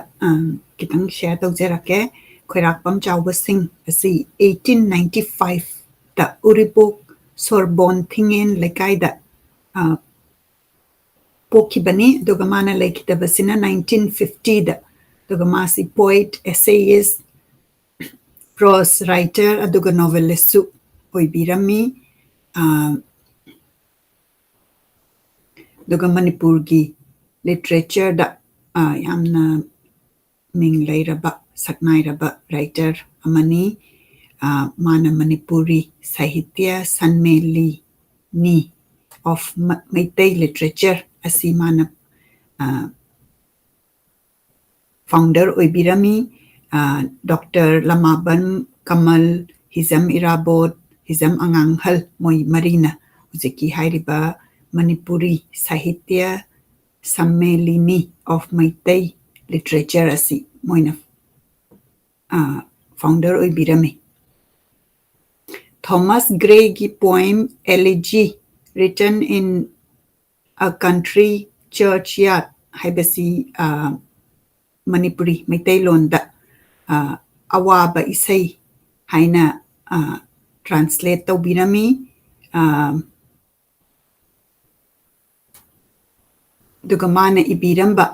ꯈꯤꯇꯪ ꯁꯦꯌꯔ ꯇꯧꯖꯔꯛꯀꯦ. ꯈ꯭ꯋꯥꯏꯔꯥꯛꯄꯝ ꯆꯥꯎꯕ ꯁꯤꯡ ꯑꯁꯤ 1895ꯗ ꯎꯔꯤꯄꯣꯛ ꯁꯣꯔꯕꯣꯟ ꯊꯤꯡꯉꯦꯟ ꯂꯩꯀꯥꯏꯗ ꯄꯣꯛꯈꯤꯕꯅꯤ. ꯑꯗꯨꯒ ꯃꯥꯅ ꯂꯩꯈꯤꯗꯕꯁꯤꯅ 1950ꯗ. ꯑꯗꯨꯒ ꯃꯥꯁꯤ ꯄꯣꯏꯠ, ꯑꯦꯁꯦꯌꯤꯁ, ꯄ꯭ꯔꯣꯁ ꯔꯥꯏꯇꯔ ꯑꯗꯨꯒ ꯅꯣꯚꯦꯂꯤꯁꯁꯨ ꯑꯣꯏꯕꯤꯔꯝꯃꯤ. ꯑꯗꯨꯒ ꯃꯅꯤꯄꯨꯔꯒꯤ ꯂꯤꯇꯔꯦꯆꯔꯗ ꯌꯥꯝꯅ ꯃꯤꯡ ꯂꯩꯔꯕ ꯁꯛꯅꯥꯏꯔꯕ ꯔꯥꯏꯇꯔ ꯑꯃꯅꯤ. ꯃꯥꯅ ꯃꯅꯤꯄꯨꯔꯤ ꯁꯥꯍꯤꯇ꯭ꯌ ꯁꯟꯃꯦꯂꯤꯅꯤ ꯑꯣꯐ ꯃꯩꯇꯩ ꯂꯤꯇꯔꯦꯆꯔ ꯑꯁꯤ ꯃꯥꯅ ꯐꯥꯎꯟꯗꯔ ꯑꯣꯏꯕꯤꯔꯝꯃꯤ. ꯗꯣꯛꯇꯔ ꯂꯃꯥꯕꯝ ꯀꯃꯜ, ꯍꯤꯖꯝ ꯏꯔꯥꯕꯣꯠ, ꯍꯤꯖꯝ ꯑꯉꯥꯡꯍꯜ ꯃꯣꯏ ꯃꯔꯤꯅ ꯍꯧꯖꯤꯛꯀꯤ ꯍꯥꯏꯔꯤꯕ ꯃꯅꯤꯄꯨꯔꯤ ꯁꯥꯍꯤꯇ꯭ꯌ ꯁꯝꯃꯦꯂꯤꯅꯤ ꯑꯣꯐ ꯃꯩꯇꯩ ꯂꯤꯇꯔꯦꯆꯔ ꯑꯁꯤ ꯃꯣꯏꯅ ꯐꯥꯎꯟꯗꯔ ꯑꯣꯏꯕꯤꯔꯝꯃꯤ. ꯊꯣꯃꯁ ꯒ꯭ꯔꯦꯒꯤ poem elegy written in a country churchyard ꯍꯥꯏꯕꯁꯤ ꯃꯅꯤꯄꯨꯔꯤ ꯃꯩꯇꯩꯂꯣꯟꯗ ꯑꯋꯥꯕ ꯏꯁꯩ ꯍꯥꯏꯅ ꯇ꯭ꯔꯥꯟꯁꯂꯦꯠ ꯇꯧꯕꯤꯔꯝꯃꯤ. ꯑꯗꯨꯒ ꯃꯥꯅ ꯏꯕꯤꯔꯝꯕ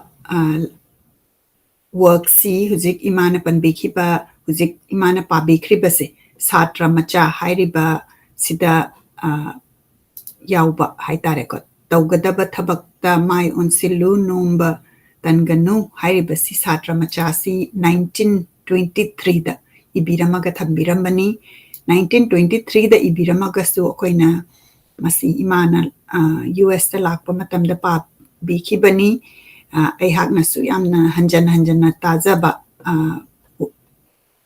ꯋꯥꯔꯛꯁꯤ ꯍꯧꯖꯤꯛ ꯏꯃꯥꯅ ꯄꯟꯕꯤꯈꯤꯕ, ꯍꯧꯖꯤꯛ ꯏꯃꯥꯅ ꯄꯥꯕꯤꯈ꯭ꯔꯤꯕꯁꯦ ꯁꯥꯇ꯭ꯔ ꯃꯆꯥ ꯍꯥꯏꯔꯤꯕ ꯁꯤꯗ ꯌꯥꯎꯕ ꯍꯥꯏꯇꯥꯔꯦꯀꯣ. ꯇꯧꯒꯗꯕ ꯊꯕꯛꯇ ꯃꯥꯏ ꯑꯣꯟꯁꯤꯜꯂꯨ ꯅꯣꯝꯕ ꯇꯟꯒꯅꯨ ꯍꯥꯏꯔꯤꯕꯁꯤ ꯁꯥꯇ꯭ꯔ ꯃꯆꯥꯁꯤ 1923ꯗ ꯏꯕꯤꯔꯝꯃꯒ ꯊꯝꯕꯤꯔꯝꯕꯅꯤ. 1923ꯗ ꯏꯕꯤꯔꯝꯃꯒꯁꯨ ꯑꯩꯈꯣꯏꯅ ꯃꯁꯤ ꯏꯃꯥꯅ US ꯂꯥꯛꯄ ꯃꯇꯝꯗ ꯄꯥꯕꯤꯈꯤꯕꯅꯤ. ꯑꯩꯍꯥꯛꯅꯁꯨ ꯌꯥꯝꯅ ꯍꯟꯖꯟ ꯍꯟꯖꯟꯅ ꯇꯥꯖꯕ,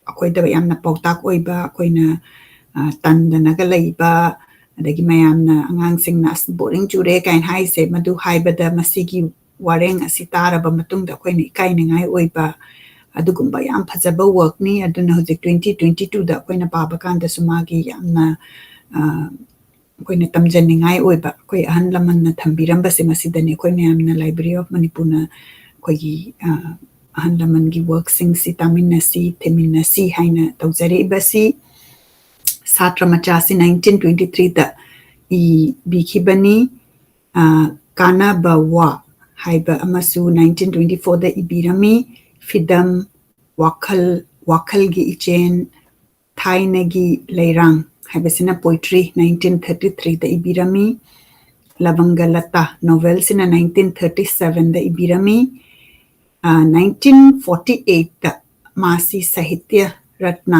ꯑꯩꯈꯣꯏꯗ ꯌꯥꯝꯅ ꯄꯥꯎꯇꯥꯛ ꯑꯣꯏꯕ, ꯑꯩꯈꯣꯏꯅ ꯇꯟꯗꯅꯒ ꯂꯩꯕ, ꯑꯗꯒꯤ ꯃꯌꯥꯝꯅ ꯑꯉꯥꯡꯁꯤꯡꯅ ꯑꯁ ꯕꯣꯔꯤꯡ ꯆꯨꯔꯦ ꯀꯥꯏꯅ ꯍꯥꯏꯁꯦ, ꯃꯗꯨ ꯍꯥꯏꯕꯗ ꯃꯁꯤꯒꯤ ꯋꯥꯔꯦꯡ ꯑꯁꯤ ꯇꯥꯔꯕ ꯃꯇꯨꯡꯗ ꯑꯩꯈꯣꯏꯅ ꯏꯀꯥꯏꯅꯤꯡꯉꯥꯏ ꯑꯣꯏꯕ ꯑꯗꯨꯒꯨꯝꯕ ꯌꯥꯝ ꯐꯖꯕ ꯋꯥꯔꯛꯅꯤ. ꯑꯗꯨꯅ ꯍꯧꯖꯤꯛ 2022ꯗ ꯑꯩꯈꯣꯏꯅ ꯄꯥꯕ ꯀꯥꯟꯗꯁꯨ ꯃꯥꯒꯤ ꯌꯥꯝꯅ ꯑꯩꯈꯣꯏꯅ ꯇꯝꯖꯅꯤꯡꯉꯥꯏ ꯑꯣꯏꯕ ꯑꯩꯈꯣꯏ ꯑꯍꯜ ꯂꯃꯟꯅ ꯊꯝꯕꯤꯔꯝꯕꯁꯦ ꯃꯁꯤꯗꯅꯤ ꯑꯩꯈꯣꯏ ꯃꯌꯥꯝꯅ ꯂꯥꯏꯕ꯭ꯔꯦꯔꯤ ꯑꯣꯐ ꯃꯅꯤꯄꯨꯔꯅ ꯑꯩꯈꯣꯏꯒꯤ ꯑꯍꯜ ꯂꯃꯟꯒꯤ ꯋꯥꯔꯛꯁꯤꯡꯁꯤ ꯇꯥꯃꯤꯟꯅꯁꯤ, ꯊꯤꯃꯤꯟꯅꯁꯤ ꯍꯥꯏꯅ ꯇꯧꯖꯔꯛꯏꯕꯁꯤ. ꯁꯥꯇ꯭ꯔ ꯃꯆꯥꯁꯤ 1923ꯗ ꯏꯕꯤꯈꯤꯕꯅꯤ. ꯀꯥꯟꯅꯕ ꯋꯥ ꯍꯥꯏꯕ ꯑꯃꯁꯨ 1924ꯗ ꯏꯕꯤꯔꯝꯃꯤ. ꯐꯤꯗꯝ, ꯋꯥꯈꯜꯒꯤ ꯏꯆꯦꯟ, ꯊꯥꯏꯅꯒꯤ ꯂꯩꯔꯥꯡ ꯍꯥꯏꯕꯁꯤꯅ ꯄꯣꯏꯇ꯭ꯔꯤ 1933ꯗ ꯏꯕꯤꯔꯝꯃꯤ. ꯂꯕꯪꯒ ꯂꯇꯥ ꯅꯣꯚꯦꯜꯁꯤꯅ 1937ꯗ ꯏꯕꯤꯔꯝꯃꯤ. 1948ꯗ ꯃꯥꯁꯤ ꯁꯥꯍꯤꯇ꯭ꯌ ꯔꯠꯅ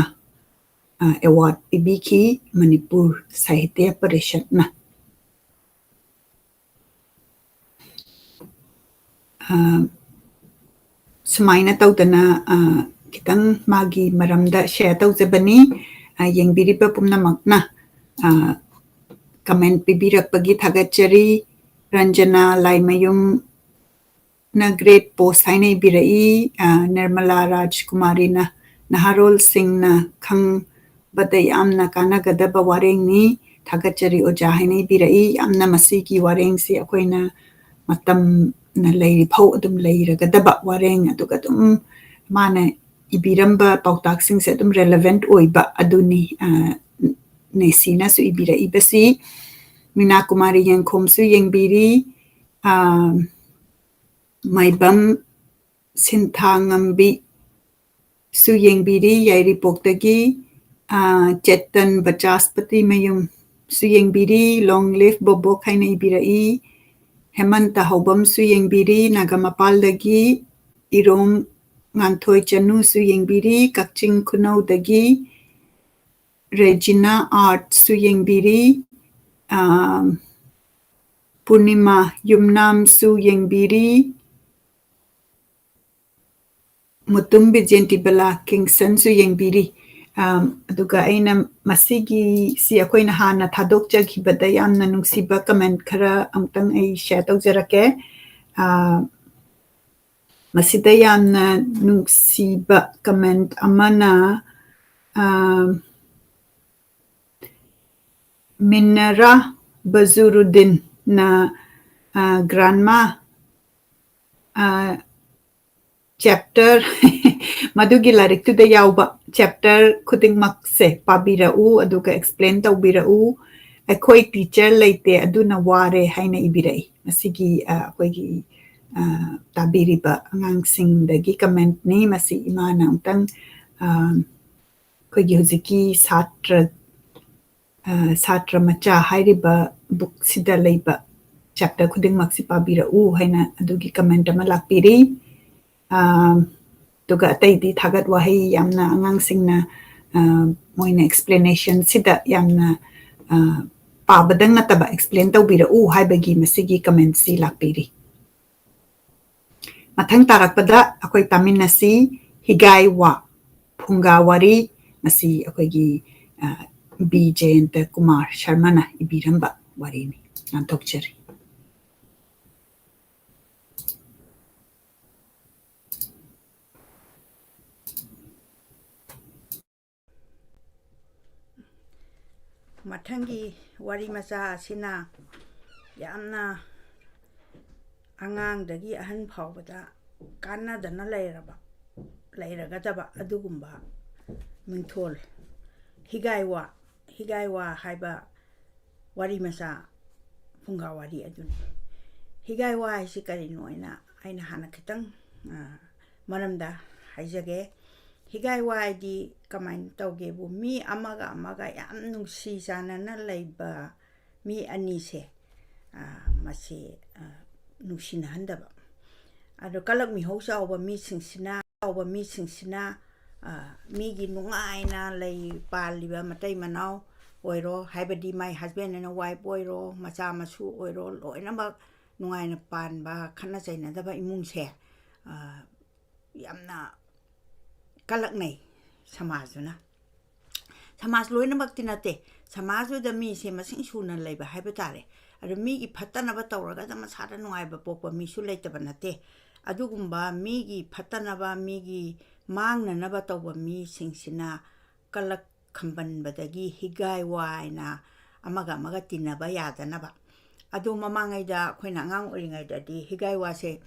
ꯑꯦꯋꯥꯔꯗ ꯄꯤꯕꯤꯈꯤ ꯃꯅꯤꯄꯨꯔ ꯁꯥꯍꯤꯇ꯭ꯌ ꯄꯔꯤꯁꯠꯅ. ꯁꯨꯃꯥꯏꯅ ꯇꯧꯗꯅ ꯈꯤꯇꯪ ꯃꯥꯒꯤ ꯃꯔꯝꯗ ꯁꯦꯌꯔ ꯇꯧꯖꯕꯅꯤ. ꯌꯦꯡꯕꯤꯔꯤꯕ ꯄꯨꯝꯅꯃꯛꯅ ꯀꯃꯦꯟ ꯄꯤꯕꯤꯔꯛꯄꯒꯤ ꯊꯥꯒꯠꯆꯔꯤ. ꯔꯟꯖꯅꯥ ꯂꯥꯏꯃꯌꯨꯝꯅ ꯒ꯭ꯔꯦꯠ ꯄꯣꯁ ꯍꯥꯏꯅ ꯏꯕꯤꯔꯛꯏ. ꯅꯤꯔꯃꯂꯥ ꯔꯥꯖꯀꯨꯃꯥꯔꯤꯅ ꯅꯍꯥꯔꯣꯜꯁꯤꯡꯅ ꯈꯪꯕꯗ ꯌꯥꯝꯅ ꯀꯥꯟꯅꯒꯗꯕ ꯋꯥꯔꯦꯡꯅꯤ, ꯊꯥꯒꯠꯆꯔꯤ ꯑꯣꯖꯥ ꯍꯥꯏꯅ ꯏꯕꯤꯔꯛꯏ. ꯌꯥꯝꯅ ꯃꯁꯤꯒꯤ ꯋꯥꯔꯦꯡꯁꯤ ꯑꯩꯈꯣꯏꯅ ꯃꯇꯝꯅ ꯂꯩꯔꯤꯐꯥꯎ ꯑꯗꯨꯝ ꯂꯩꯔꯒꯗꯕ ꯋꯥꯔꯦꯡ, ꯑꯗꯨꯒ ꯑꯗꯨꯝ ꯃꯥꯅ ibiramba pautaksing se adum relevant oiba aduni nesina su ibira ibasi Mina Kumari Yengkhom su yengbiri maibam sinthangambi su yengbiri yairipoktagi Chetan Bachaspati mayum su yengbiri long live bobo khaina ibirai Hemanta Hobam su yengbiri Nagamapaldagi Irom Nganthoi Chanu su yengbiri Kakching Kunaudagi Regina Art su yengbiri Purnima Yumnam su yengbiri Mutumbi Jentibala Kingston su yengbiri aduga aina masigi si akoina hana thadokjakhibada yamna nungsiba comment khara amtang ai share tawjarake masida yamna nungsiba comment amana Minara Bazurudin na grandma chapter madugi larik tu da yauba chapter khuding makse pabira u aduga explain tawbira u akoi teacher leite aduna ware haina ibirai masigi akoigi tabiriba angang sing dagi comment ni masi imana utang koigi huziki satra macha hairiba book sida leiba chapter khuding maksi pabira u haina adugi comment ama lakpiri tuga ataidi thagat wahi yamna angang singna moina explanation sida yamna pabadang nataba explain tawbira u haibagi masigi comment si lakpiri mathang tarakpada akoi taminasi Higgai wa Phunga Wari masi akoigi Jayanta Kumar Sharma na ibiramba warini nantokchari Mathangi wari macha asina yamna angang dagi ahan phawbada kanadana leiragadaba adugumba mingthol Higgai wa haiba wari macha Phunga wari aduni Higgai wa isi karino aina hana khitang maramda haijage Higgai wa di kamain tawgebu mi amaga yam nungsi janana leiba mi anise masi nungsina handaba ado kalak mi hausawa mi singsina migi nungaina lei paliba matai manau oiro haibadi my husband and wife oiro macha masu oiro loinaba nungaina panba khana chaina daba imungse yamna kalak nei samajuna samaj loinabakti nate samajuda mi se masing suna leiba haiba tare ado mi gi phatanaba tawraga da masara nungaiba pokpa mi su leitaba nate adugumba mi gi phatanaba mi gi mangnanaba tawba mi singsina kalak khambanbadagi Higgai waina amaga tinaba yadanaba adu mamangaida khoina ngang oringaida di Higgai wa se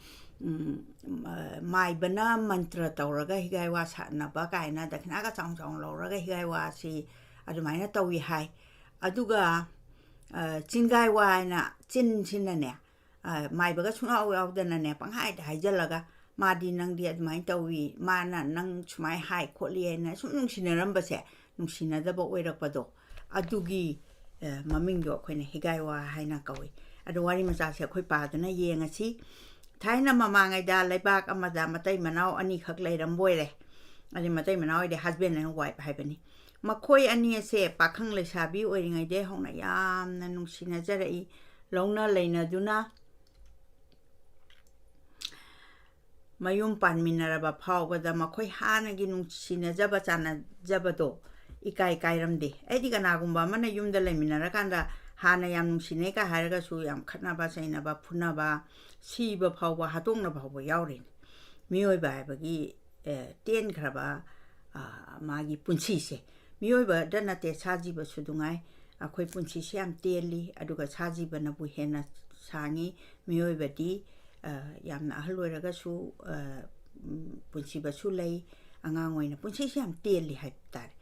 mai bana mantra tawraga Higgai wa sanaba kaina dakna ga chang lawraga Higgai wa si adumaina tawi hai aduga chingai wa na chinsinane mai baga chunga awdana ne panghai haijalaga madi nangdi adumai tawi mana nang chumai hai kholi na sum nungsinarambase nungsinadaba oirakpado adugi mamingdo khoina Higgai wa haina kawi adu wari macha se khoi padana yengasi thaina mamangai da leibak amada matai manau ani khak leiramboire ani matai manau de husband and wife haibani makhoi ani se pakhang leisabi oiringai de hongna yamna nungsina jarai longna leina duna mayum panminaraba phawbada makhoi hanagi nungsina jaba chana jabado ikai kairamde aidi kanagumba mana yumda leiminara kanda hana yam nungsine ka haraga su yam khatnaba sainaba phunaba siba phawba hatongna phawba yawrin mioi baibagi ten khraba magi punchi se mioi ba dana te sajiba sudungai akhoi punchi se am teli aduga sajiba na bu hena sangi mioi badi yamna ahloiraga su punchi ba su lei angang oina punsi yam teli hai tare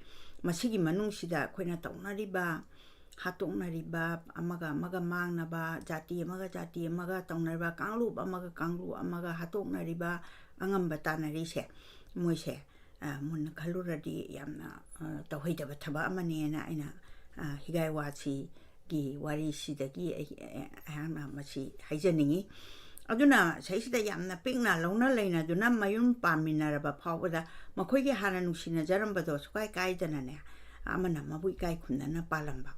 masigi manungsida khoina taunariba hatoknariba amaga mangnaba jati amaga taunariba kanglu amaga hatoknariba angamba tanari moise mun khaluradi yamna tawhaidaba thaba amane na aina Higgai wachi gi wari sidagi hana machi haijaningi aduna saisida yamna pingna lawna leina duna mayun paminaraba phawada makhoigi hana nusina jarambado sukai kaidana ne amana mabui kai khunna palamba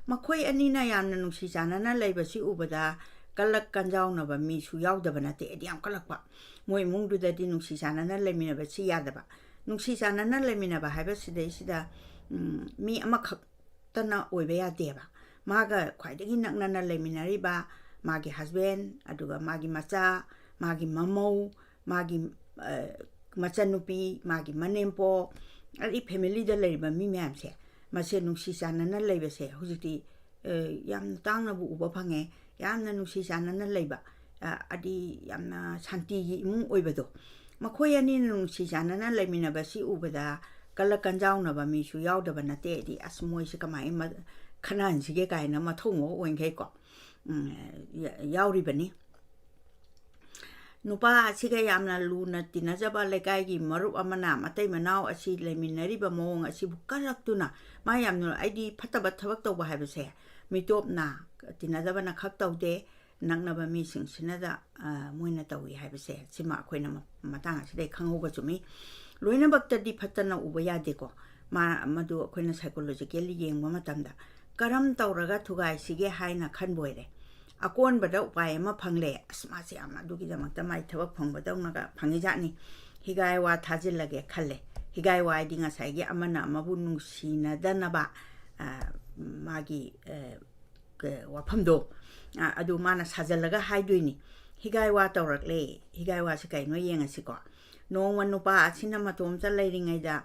makhoi anina yamna nusi janana leibasi ubada kalak kanjauna ba mi su yaudaba nate ediam kalakpa moi mungdu dadi nusi janana lemina ba si yadaba nusi janana lemina ba haiba sida mi amakha tana oibe yadeba maga khwaidagi naknana leminari ba magi husband aduga magi macha magi mamau magi machanupi magi manempo ari family da leiba mi myam se mase nusi sanana leiba se hujiti yam tangna bu uba phange yamna nusi sanana leiba adi yamna shanti gi imung oibado makhoi ani nusi sanana leimina ba si ubada kala kanjauna ba mi su yaudaba nate di asmoi se kamai ma khanan sige kaina mathomo oingai ko yauribani nupa asiga yamna luna tinajaba lekai marup amana matai manau asi leminariba mong asi bukalaktuna ma yamna aidi phataba thabak tawba haibase mitopna tinajaba na khak tawde naknaba mi singsinada moina tawi haibase sima khoina matang aside khanghoga chumi loina baktadi phatana ubaya deko ma madu khoina psychologically yengba matamda karam tawraga thugai sige haina khanboire akon bada upai ma phangle asma se amna dugi jamakta mai thabak phangbada unaga phangijani Higgai wa thajillage khalle Higgai wa dinga saigi amana mabu nungsina danaba magi waphamdo adu mana sajallaga haiduini Higgai wa tawrakle Higgai wa se kaino yenga siko nongwan nupa asina matom cha leiringaida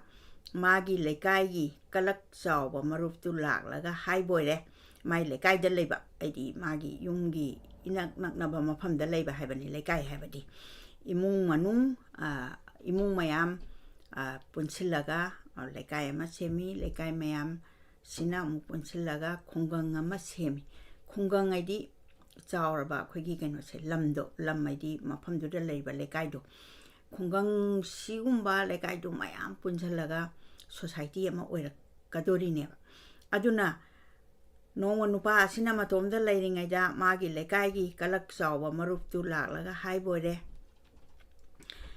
magi lekai kalak Chaoba maruptu laklaga haiboire mai lekai da leiba aidi magi yungi inak naknaba mafamda leiba haibani lekai haibadi imung manung imung mayam punsilaga lekai ama semi lekai mayam sina mu punsilaga khongang ama semi khongang aidi chauraba khoigi keno se lamdo lam aidi mafamdu da leiba lekai do khongang sigumba lekai do mayam punsilaga society ama oira kadori ne aduna nongwa nupa asina matomda leiringaida magi lekai gi kalak Chaoba maruptu laklaga haiboire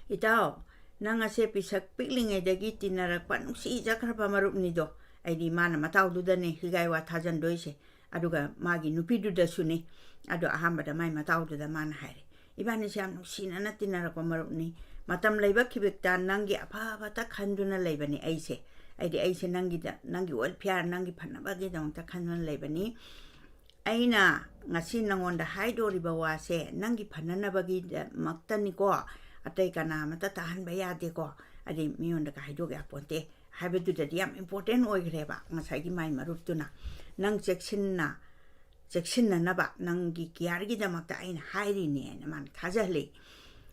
itao nanga se pisak piklingaidagi tinarakpa nusi jakrapa marupni do aidi mana matawdudane Higgai wa thajandoise aduga magi nupiduda suni adu ahambada mai matawduda mana haire ibani siam nusinana tinarakpa marupni matam leiba khibekta nangi apha ta khanduna leibani aise aise nangi wal pyar nangi phanaba ge dong ta khanwan leibani aina ngasi nangonda haidoriba wase nangi phananaba gi maktani ko atai kana mata tahan bayade ko adi mionda ka haidoge aponte haibedu da yam important oigreba ngasai gi mai maruptuna nang checksinna naba nangi kiargi da makta aina hairi ne man thajale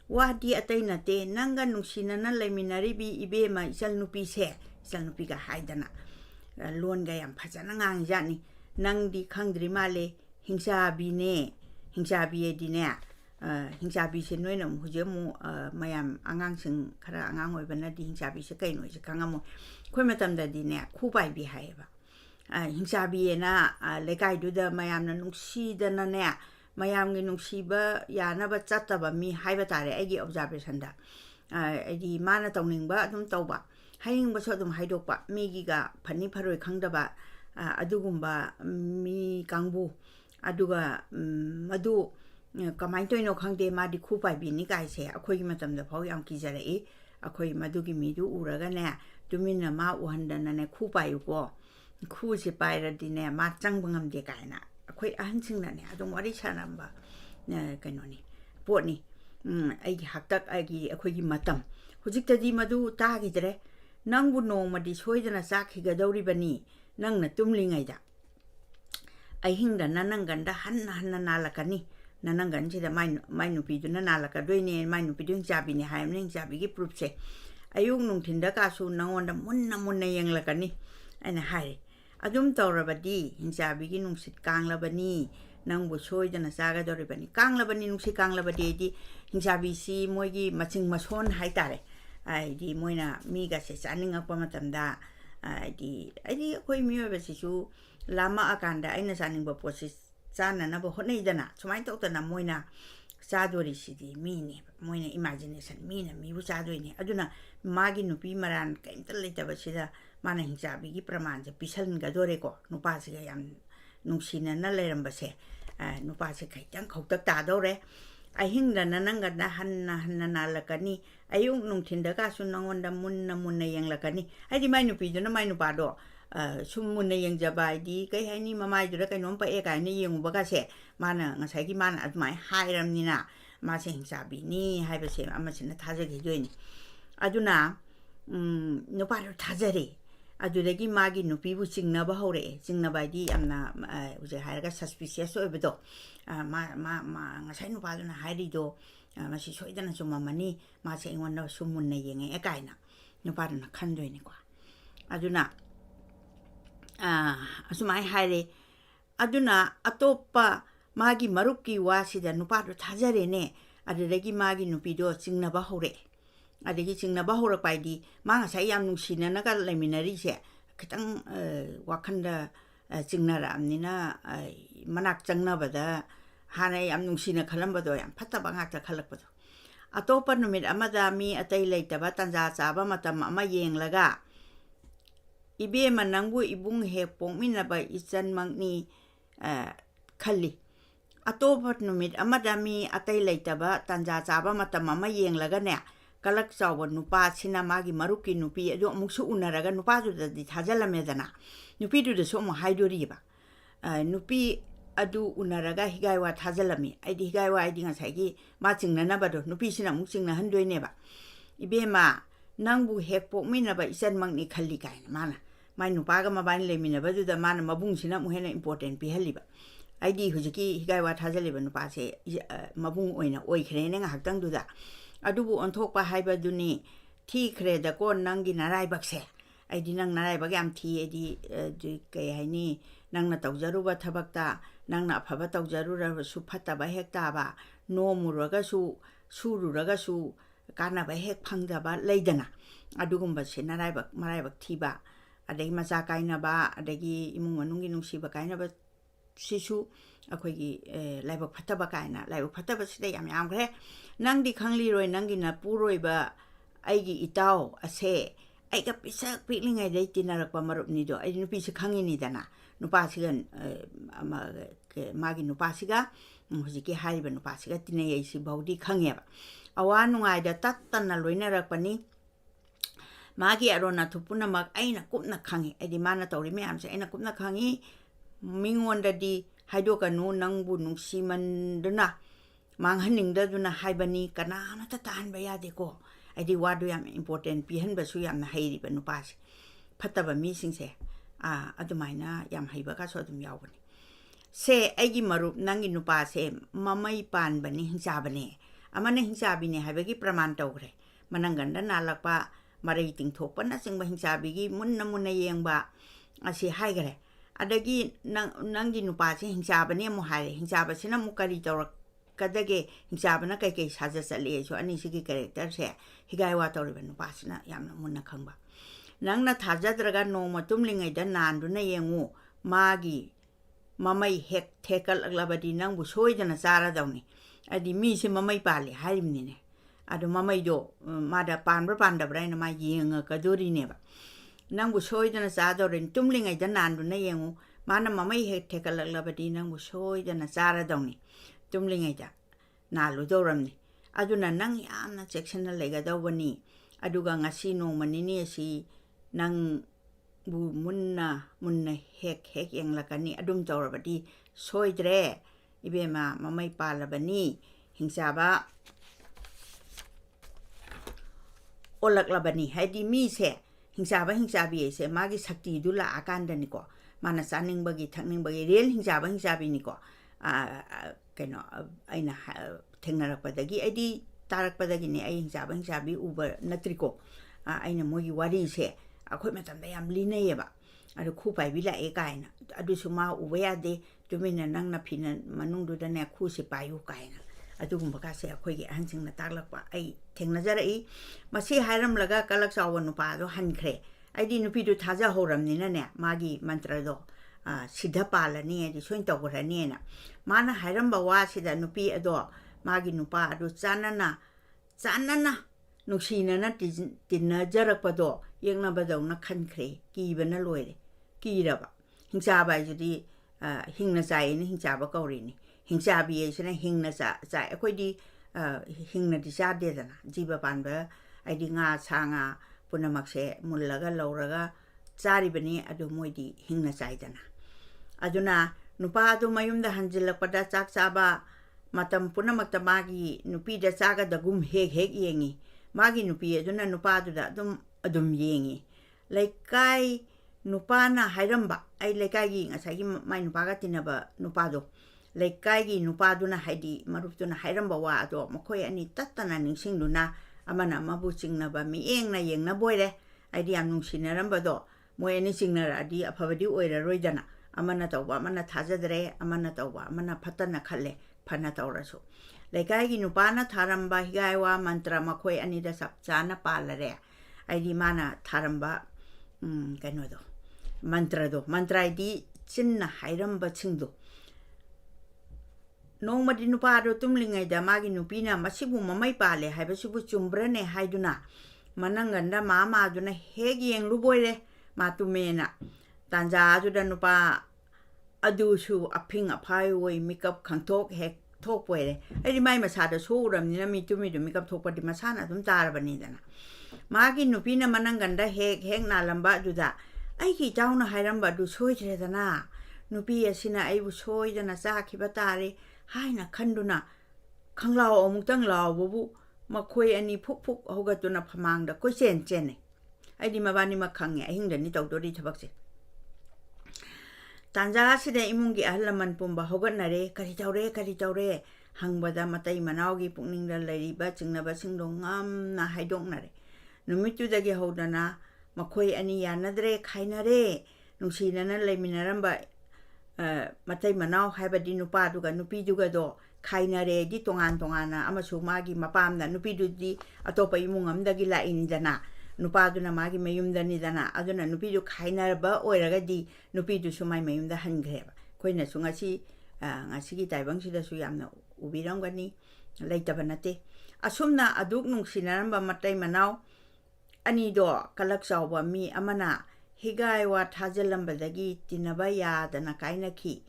wadi atai nate nanga nungsinana leiminari bi ibe ma isal nupi se salnupiga haidana longa yam phajana ngang jani nangdi khangdri male hingsa bi edine hingsa bi se noina hujemu mayam angang sing khara angang oibana di hingsa bi se kaino se kangamo khoimatamda dine khubai bi haiba hingsa bi ena lekai du da mayam na nungsi dana ne mayam ngi nungsi ba yana ba chataba mi haiba tare agi observation da adi mana tawningba adum tawba haing ba sodum haidokpa migiga phani pharoi khangdaba adugumba mi kangbu aduga madu kamai toino khangde madi khupai bi ni kaise akhoi matamda phau yam kijare e akhoi madugi midu uraga ne tumina ma uhandana ne khupai ko khu se paira dine ma changbangam de kaina akhoi ahansingna ne adum wari chanamba kainoni potni ai haktak agi akhoi gi matam hujiktadi madu tagidre nangbu nongmadi soidana sakhigadoribani nangna tumlingaida ahingda nananganda hanna nalakani nanangan sida mai nupi duna nalaka doine mai nupi dun jabini haimning jabigi proof se ayung nung tinda kasu nangonda munna yenglakani aina hari adum tawrabadi hingsabigi nung sit kanglabani nang bu soidana saga doribani kanglabani nung si kanglabadi di hingsabi si moigi maching mason haitare ai di moina miga se saningakpa matamda ai akoi miyoba sisu lama akanda aina saningba posi sana na bo honeidana sumai tawtana moina sadori sidi mini moina imagination mina mi bu sadoi ni aduna magi nupi maran kaimta leitaba sida mana hingsabi gi praman je pisalin ga dore ko nupa siga yam nungsina na leramba se nupa se kaitang khautak ta dore ahingda nananga na hanna nalakani ayung nungthinda ka su nangonda munna yenglakani adi mai nupi do na mai nupa do summunna yengjaba di kai haini mamai dura kai nompa e kai ni yenguba ka se mana ngasai gi mana admai hairamnina ma se hingsabi ni haiba se amasina thajagi doini aduna nupa ro thajare adudagi magi nupi bu chingnaba hore chingnaba di amna uje hairaga suspicious oibedo ma ngasai nupa duna hairi do masi soidana sumamani ma se ingwanda sumunna yenge e kaina nupa duna khandoini kwa aduna asumai haire aduna atopa magi maruki wasida nupa do thajare ne adudagi magi nupi do chingnaba hore adagi chingnaba hore paidi ma ngasai yam nungsina naga leminari se kitang wakhanda chingnara amnina manak changnabada hana yam nungsina khalambado yam phattaba ngakta khalakpado atopa numit amada mi atai leitaba tanja chaba matam ama yenglaga ibe manangbu ibung he pongminaba ichan mangni khalli atopa numit amada mi atai leitaba tanja chaba matam ama yenglaga ne kalak chawa nupa sina magi maruki nupi ado muksu unaraga nupa du di thajalamedana nupi du so mo haidoriba nupi adu unaraga Higgai wa thajalami aidi Higgai wa aidi ngasai ma chingnana bado nupi sina muk chingna handoine ba ibema nangbu hekpo mina ba isan mangni khalli kai mana mai nupa ga mabani lemina badu da mana mabung sina mu hena important pi haliba aidi hujiki Higgai wa thajaliba nupa se mabung oina oikhre ne nga haktang du da adubu onthokpa haiba duni thi khre da ko nangi narai bakse aidi nang narai bag yam thi edi kai haini nangna tawjaruba thabakta nangna phaba tawjarura su phatta ba hekta ba nomuraga su sururaga su kana ba hek phangda ba leidana adugumba se narai bak marai bak thiba adai macha kaina ba adagi imung manungi nungsiba kaina ba sisu akoigi laibak phattaba kaina laibak phattaba sida yam gre nangdi khangli roi nangi na puroi ba aigi itao ase aiga pisa pilingai dei tinarakpa marup ni do ai nupi se khangini dana nupa sigan magi nupa siga hujiki haiba nupa siga tinai si baudi khangeba awa nungai da tattana loinarakpani magi arona thupuna mak aina kupna khangi edi mana tawri me amse aina kupna khangi mingonda di haidokanu nangbu nungsimanduna manghaningda duna haibani kanana ta tan ba yade ko adi wadu yam important pihan ba su yam hairi ba nupas phataba mi singse adumaina yam haiba ka so dum yawbani se agi marup nangi nupa se mamai pan bani hingsa bani amane hingsa bini haibagi praman tawgre mananganda nalakpa marai tingthokpa na singba hingsa bigi munna yengba asi haigre adagi nangi nupa se hingsa bani mo haire hingsa ba sina mukari tawrak kadage hingsabana kai saja sale so ani sigi character se Higgai wa tawriba nupasina yamna munna khangba nangna thajadraga no matumlingai da nanduna yengu magi mamai hek thekal aglabadi nangbu soidana chara dawni adi mi se mamai pale harimni ne adu mamai do mada panbra pandabra na ma yenga kadori ne ba nangbu soidana chadawrin tumlingai da nanduna yengu mana mamai hek thekal aglabadi nangbu soidana chara dawni tumlingai da nalu doramni aduna nang yamna sectional lega dawani aduga ngasi no manini si nang bu munna hek yang lakani adum tawrabadi soidre ibema mamai palabani hingsaba olak labani haidi mi se hingsabi se magi sakti dula akandani ko mana saning bagi thakning bagi real hingsabi ni ko keno aina thengnarapadagi aidi tarakpadagi ne ai hingsabi uber natriko ꯑꯩꯅ ꯃꯣꯏꯒꯤ ꯋꯥꯔꯤꯁꯦ ꯑꯩꯈꯣꯏ ꯃꯇꯝꯗ ꯌꯥꯝ ꯂꯤꯅꯩꯌꯦꯕ ꯑꯗꯨ ꯈꯨ ꯄꯥꯏꯕꯤ ꯂꯥꯛꯑꯦ ꯀꯥꯏꯅ ꯑꯗꯨꯁꯨ ꯃꯥ ꯎꯕ ꯌꯥꯗꯦ ꯇꯨꯃꯤꯟꯅ ꯅꯪꯅ ꯐꯤꯅ ꯃꯅꯨꯡꯗꯨꯗꯅꯦ ꯈꯨꯁꯦ ꯄꯥꯏꯌꯨ ꯀꯥꯏꯅ ꯑꯗꯨꯒꯨꯝꯕ ꯀꯥꯁꯦ ꯑꯩꯈꯣꯏꯒꯤ ꯑꯍꯟꯁꯤꯡꯅ ꯇꯥꯛꯂꯛꯄ ꯑꯩ ꯊꯦꯡꯅꯖꯔꯛꯏ ꯃꯁꯤ ꯍꯥꯏꯔꯝꯂꯒ ꯀꯂꯛ ꯆꯥꯎꯕ ꯅꯨꯄꯥꯗꯣ ꯍꯟꯈ꯭ꯔꯦ ꯑꯩꯗꯤ ꯅꯨꯄꯤꯗꯨ ꯊꯥꯖꯍꯧꯔꯕꯅꯤꯅꯅꯦ ꯃꯥꯒꯤ ꯃꯟꯇ꯭ꯔꯗꯣ ꯁꯤꯗ ꯄꯥꯜꯂꯅꯤ ꯍꯥꯏꯗꯤ ꯁꯣꯏꯅ ꯇꯧꯈ꯭ꯔꯅꯤꯅ ꯃꯥꯅ ꯍꯥꯏꯔꯝꯕ ꯋꯥꯁꯤꯗ ꯅꯨꯄꯤ ꯑꯗꯣ ꯃꯥꯒꯤ ꯅꯨꯄꯥ ꯑꯗꯨ ꯆꯥꯟꯅꯅ ꯅꯨꯡꯁꯤꯅꯅ ꯇꯤꯟꯅꯖꯔꯛꯄꯗꯣ ꯌꯦꯛꯅꯕꯗꯧꯅ ꯈꯟꯈ꯭ꯔꯦ ꯀꯤꯕꯅ ꯂꯣꯏꯔꯦ ꯀꯤꯔꯕ ꯍꯤꯡꯆꯥꯕ ꯍꯥꯏꯁꯤꯗꯤ ꯍꯤꯡꯅ ꯆꯥꯏꯌꯦꯅ ꯍꯤꯡꯆꯥꯕ ꯀꯧꯔꯤꯅꯤ ꯍꯤꯡꯆꯥꯕꯤ ꯍꯥꯏꯁꯤꯅ ꯍꯤꯡꯅ ꯆꯥꯏ ꯑꯩꯈꯣꯏꯗꯤ ꯍꯤꯡꯅꯗꯤ ꯆꯥꯗꯦꯗꯅ ꯖꯤꯕ ꯄꯥꯟꯕ ꯍꯥꯏꯗꯤ ꯉꯥ ꯁꯥ ꯉꯥ ꯄꯨꯝꯅꯃꯛꯁꯦ ꯃꯨꯜꯂꯒ ꯂꯧꯔꯒ ꯆꯥꯔꯤꯕꯅꯤ ꯑꯗꯨ ꯃꯣꯏꯗꯤ ꯍꯤꯡꯅ ꯆꯥꯏꯗꯅ ꯑꯗꯨꯅ ꯅꯨꯄꯥ ꯑꯗꯨ ꯃꯌꯨꯝꯗ ꯍꯟꯖꯤꯜꯂꯛꯄꯗ ꯆꯥꯛ ꯆꯥꯕ ꯃꯇꯝ ꯄꯨꯝꯅꯃꯛꯇ ꯃꯥꯒꯤ ꯅꯨꯄꯤꯗ ꯆꯥꯒꯗꯒꯨꯝ ꯍꯦꯛ ꯌꯦꯡꯉꯤ ꯃꯥꯒꯤ ꯅꯨꯄꯤ ꯑꯗꯨꯅ ꯅꯨꯄꯥꯗꯨꯗ ꯑꯗꯨꯝ ꯌꯦꯡꯉꯤ ꯂꯩꯀꯥꯏ ꯅꯨꯄꯥꯅ ꯍꯥꯏꯔꯝꯕ ꯑꯩ ꯂꯩꯀꯥꯏꯒꯤ ꯉꯁꯥꯏꯒꯤ ꯃꯥꯏ ꯅꯨꯄꯥꯒ ꯇꯤꯟꯅꯕ ꯅꯨꯄꯥꯗꯣ ꯂꯩꯀꯥꯏꯒꯤ ꯅꯨꯄꯥꯗꯨꯅ ꯍꯥꯏꯗꯤ ꯃꯔꯨꯞꯇꯨꯅ ꯍꯥꯏꯔꯝꯕ ꯋꯥ ꯑꯗꯣ ꯃꯈꯣꯏ ꯑꯅꯤ ꯇꯠꯇꯅ ꯅꯤꯡꯁꯤꯡꯗꯨꯅ ꯑꯃꯅ ꯑꯃꯕꯨ ꯆꯤꯡꯅꯕ ꯃꯤꯠꯌꯦꯡꯅ ꯌꯦꯡꯅꯕ ꯑꯣꯏꯔꯦ ꯑꯩꯗꯤ ꯌꯥꯝ ꯅꯨꯡꯁꯤꯅꯔꯝꯕꯗꯣ ꯃꯣꯏ ꯑꯅꯤ ꯆꯤꯡꯅꯔꯛꯑꯗꯤ ꯑꯐꯕꯗꯤ ꯑꯣꯏꯔꯔꯣꯏꯗꯅ ꯑꯃꯅ ꯇꯧꯕ ꯑꯃꯅ ꯊꯥꯖꯗ꯭ꯔꯦ ꯑꯃꯅ ꯇꯧꯕ ꯑꯃꯅ ꯐꯠꯇꯅ ꯈꯜꯂꯦ ꯐꯅ ꯇꯧꯔꯁꯨ ꯂꯩꯀꯥꯏꯒꯤ ꯅꯨꯄꯥꯅ ꯊꯥꯔꯝꯕ ꯍꯤꯒꯥꯏ ꯋꯥ ꯃꯟꯇ꯭ꯔ ꯃꯈꯣꯏ ꯑꯅꯤꯗ ꯆꯞ ꯆꯥꯅ ꯄꯥꯜꯂꯔꯦ ꯑꯩꯗꯤ ꯃꯥꯅ ꯊꯥꯔꯝꯕ ꯀꯩꯅꯣꯗꯣ ꯃꯟꯇ꯭ꯔ ꯍꯥꯏꯗꯤ ꯆꯤꯟꯅ ꯍꯥꯏꯔꯝꯕꯁꯤꯡꯗꯣ ꯅꯣꯡꯃꯗꯤ ꯅꯨꯄꯥꯗꯣ ꯇꯨꯝꯂꯤꯉꯩꯗ ꯃꯥꯒꯤ ꯅꯨꯄꯤꯅ ꯃꯁꯤꯕꯨ ꯃꯃꯩ ꯄꯥꯜꯂꯦ ꯍꯥꯏꯕꯁꯤꯕꯨ ꯆꯨꯝꯕ꯭ꯔꯅꯦ ꯍꯥꯏꯗꯨꯅ ꯃꯅꯪꯒꯟꯗ ꯃꯥꯗꯨꯅ ꯍꯦꯛ ꯌꯦꯡꯂꯨꯕꯣꯏꯔꯦ ꯃꯥ ꯇꯨꯝꯃꯦꯅ ꯇꯥꯟꯖꯥ ꯑꯗꯨꯗ ꯅꯨꯄꯥ ꯑꯗꯨꯁꯨ ꯑꯐꯤꯡ ꯑꯐꯥꯏ ꯑꯣꯏ ꯃꯤꯀꯞ ꯈꯪꯊꯣꯛ ꯍꯦꯛ ꯊꯣꯛꯄ ꯑꯣꯏꯔꯦ ꯑꯩꯗꯤ ꯃꯥꯏ ꯃꯁꯥꯗ ꯁꯣꯛꯎꯔꯕꯅꯤꯅ ꯃꯤ ꯇꯨꯝꯃꯤꯗꯨ ꯃꯤꯀꯞ ꯊꯣꯛꯄꯗꯤ ꯃꯁꯥꯅ ꯑꯗꯨꯝ ꯇꯥꯔꯕꯅꯤꯗꯅ ꯃꯥꯒꯤ ꯅꯨꯄꯤꯅ ꯃꯅꯪꯒꯟꯗ ꯍꯦꯛ ꯅꯥꯜꯂꯝꯕ ꯑꯗꯨꯗ ꯑꯩꯒꯤ ꯏꯇꯥꯎꯅ ꯍꯥꯏꯔꯝꯕ ꯑꯗꯨ ꯁꯣꯏꯗ꯭ꯔꯦꯗꯅ ꯅꯨꯄꯤ ꯑꯁꯤꯅ ꯑꯩꯕꯨ ꯁꯣꯏꯗꯅ ꯆꯥꯈꯤꯕ ꯇꯥꯔꯦ ꯍꯥꯏꯅ ꯈꯟꯗꯨꯅ ꯈꯪꯂꯥꯎ ꯑꯃꯨꯛꯇꯪ ꯂꯥꯎꯕꯕꯨ ꯃꯈꯣꯏ ꯑꯅꯤ ꯐꯨꯛ ꯍꯧꯒꯠꯇꯨꯅ ꯐꯃꯥꯡꯗ ꯀꯣꯏꯆꯦꯟ ꯆꯦꯟꯅꯩ ꯑꯩꯗꯤ ꯃꯕꯥꯅꯤꯃꯛ ꯈꯪꯉꯦ ꯑꯍꯤꯡꯗꯅꯤ ꯇꯧꯗꯣꯔꯤ ꯊꯕꯛꯁꯦ ꯇꯥꯟꯖꯥ ꯑꯁꯤꯗ ꯏꯃꯨꯡꯒꯤ ꯑꯍꯜ ꯂꯃꯟ ꯄꯨꯝꯕ ꯍꯧꯒꯠꯅꯔꯦ ꯀꯔꯤ ꯇꯧꯔꯦ ꯍꯪꯕꯗ ꯃꯇꯩ ꯃꯅꯥꯎꯒꯤ ꯄꯨꯛꯅꯤꯡꯗ ꯂꯩꯔꯤꯕ ꯆꯤꯡꯅꯕꯁꯤꯡꯗꯣ ꯉꯝꯅ ꯍꯥꯏꯗꯣꯛꯅꯔꯦ ꯅꯨꯃꯤꯠꯇꯨꯗꯒꯤ ꯍꯧꯗꯅ ꯃꯈꯣꯏ ꯑꯅꯤ ꯌꯥꯅꯗ꯭ꯔꯦ ꯈꯥꯏꯅꯔꯦ ꯅꯨꯡꯁꯤꯅꯅ ꯂꯩꯃꯤꯟꯅꯔꯝꯕ ꯃꯇꯩ ꯃꯅꯥꯎ ꯍꯥꯏꯕꯗꯤ ꯅꯨꯄꯥꯗꯨꯒ ꯅꯨꯄꯤꯗꯨꯒꯗꯣ ꯈꯥꯏꯅꯔꯦꯗꯤ ꯇꯣꯉꯥꯟꯅ ꯑꯃꯁꯨꯡ ꯃꯥꯒꯤ ꯃꯄꯥꯝꯗ ꯅꯨꯄꯤꯗꯨꯗꯤ ꯑꯇꯣꯞꯄ ꯏꯃꯨꯡ ꯑꯃꯗꯒꯤ ꯂꯥꯛꯏꯅꯤꯗꯅ ꯅꯨꯄꯥꯗꯨꯅ ꯃꯥꯒꯤ ꯃꯌꯨꯝꯗꯅꯤꯗꯅ ꯑꯗꯨꯅ ꯅꯨꯄꯤꯗꯨ ꯈꯥꯏꯅꯔꯕ ꯑꯣꯏꯔꯒꯗꯤ ꯅꯨꯄꯤꯗꯨꯁꯨ ꯃꯥꯏ ꯃꯌꯨꯝꯗ ꯍꯟꯈ꯭ꯔꯦꯕ ꯑꯩꯈꯣꯏꯅꯁꯨ ꯉꯁꯤꯒꯤ ꯇꯥꯏꯕꯪꯁꯤꯗꯁꯨ ꯌꯥꯝꯅ ꯎꯕꯤꯔꯝꯒꯅꯤ ꯂꯩꯇꯕ ꯅꯠꯇꯦ ꯑꯁꯨꯝꯅ ꯑꯗꯨꯛ ꯅꯨꯡꯁꯤꯅꯔꯝꯕ ꯃꯇꯩ ꯃꯅꯥꯎ ꯑꯅꯤꯗꯣ ꯀꯂꯛ ꯆꯥꯎꯕ ꯃꯤ ꯑꯃꯅ ꯍꯤꯒꯥꯏ ꯋꯥ ꯊꯥꯖꯜꯂꯝꯕꯗꯒꯤ ꯇꯤꯟꯅꯕ ꯌꯥꯗꯅ ꯀꯥꯏꯅꯈꯤ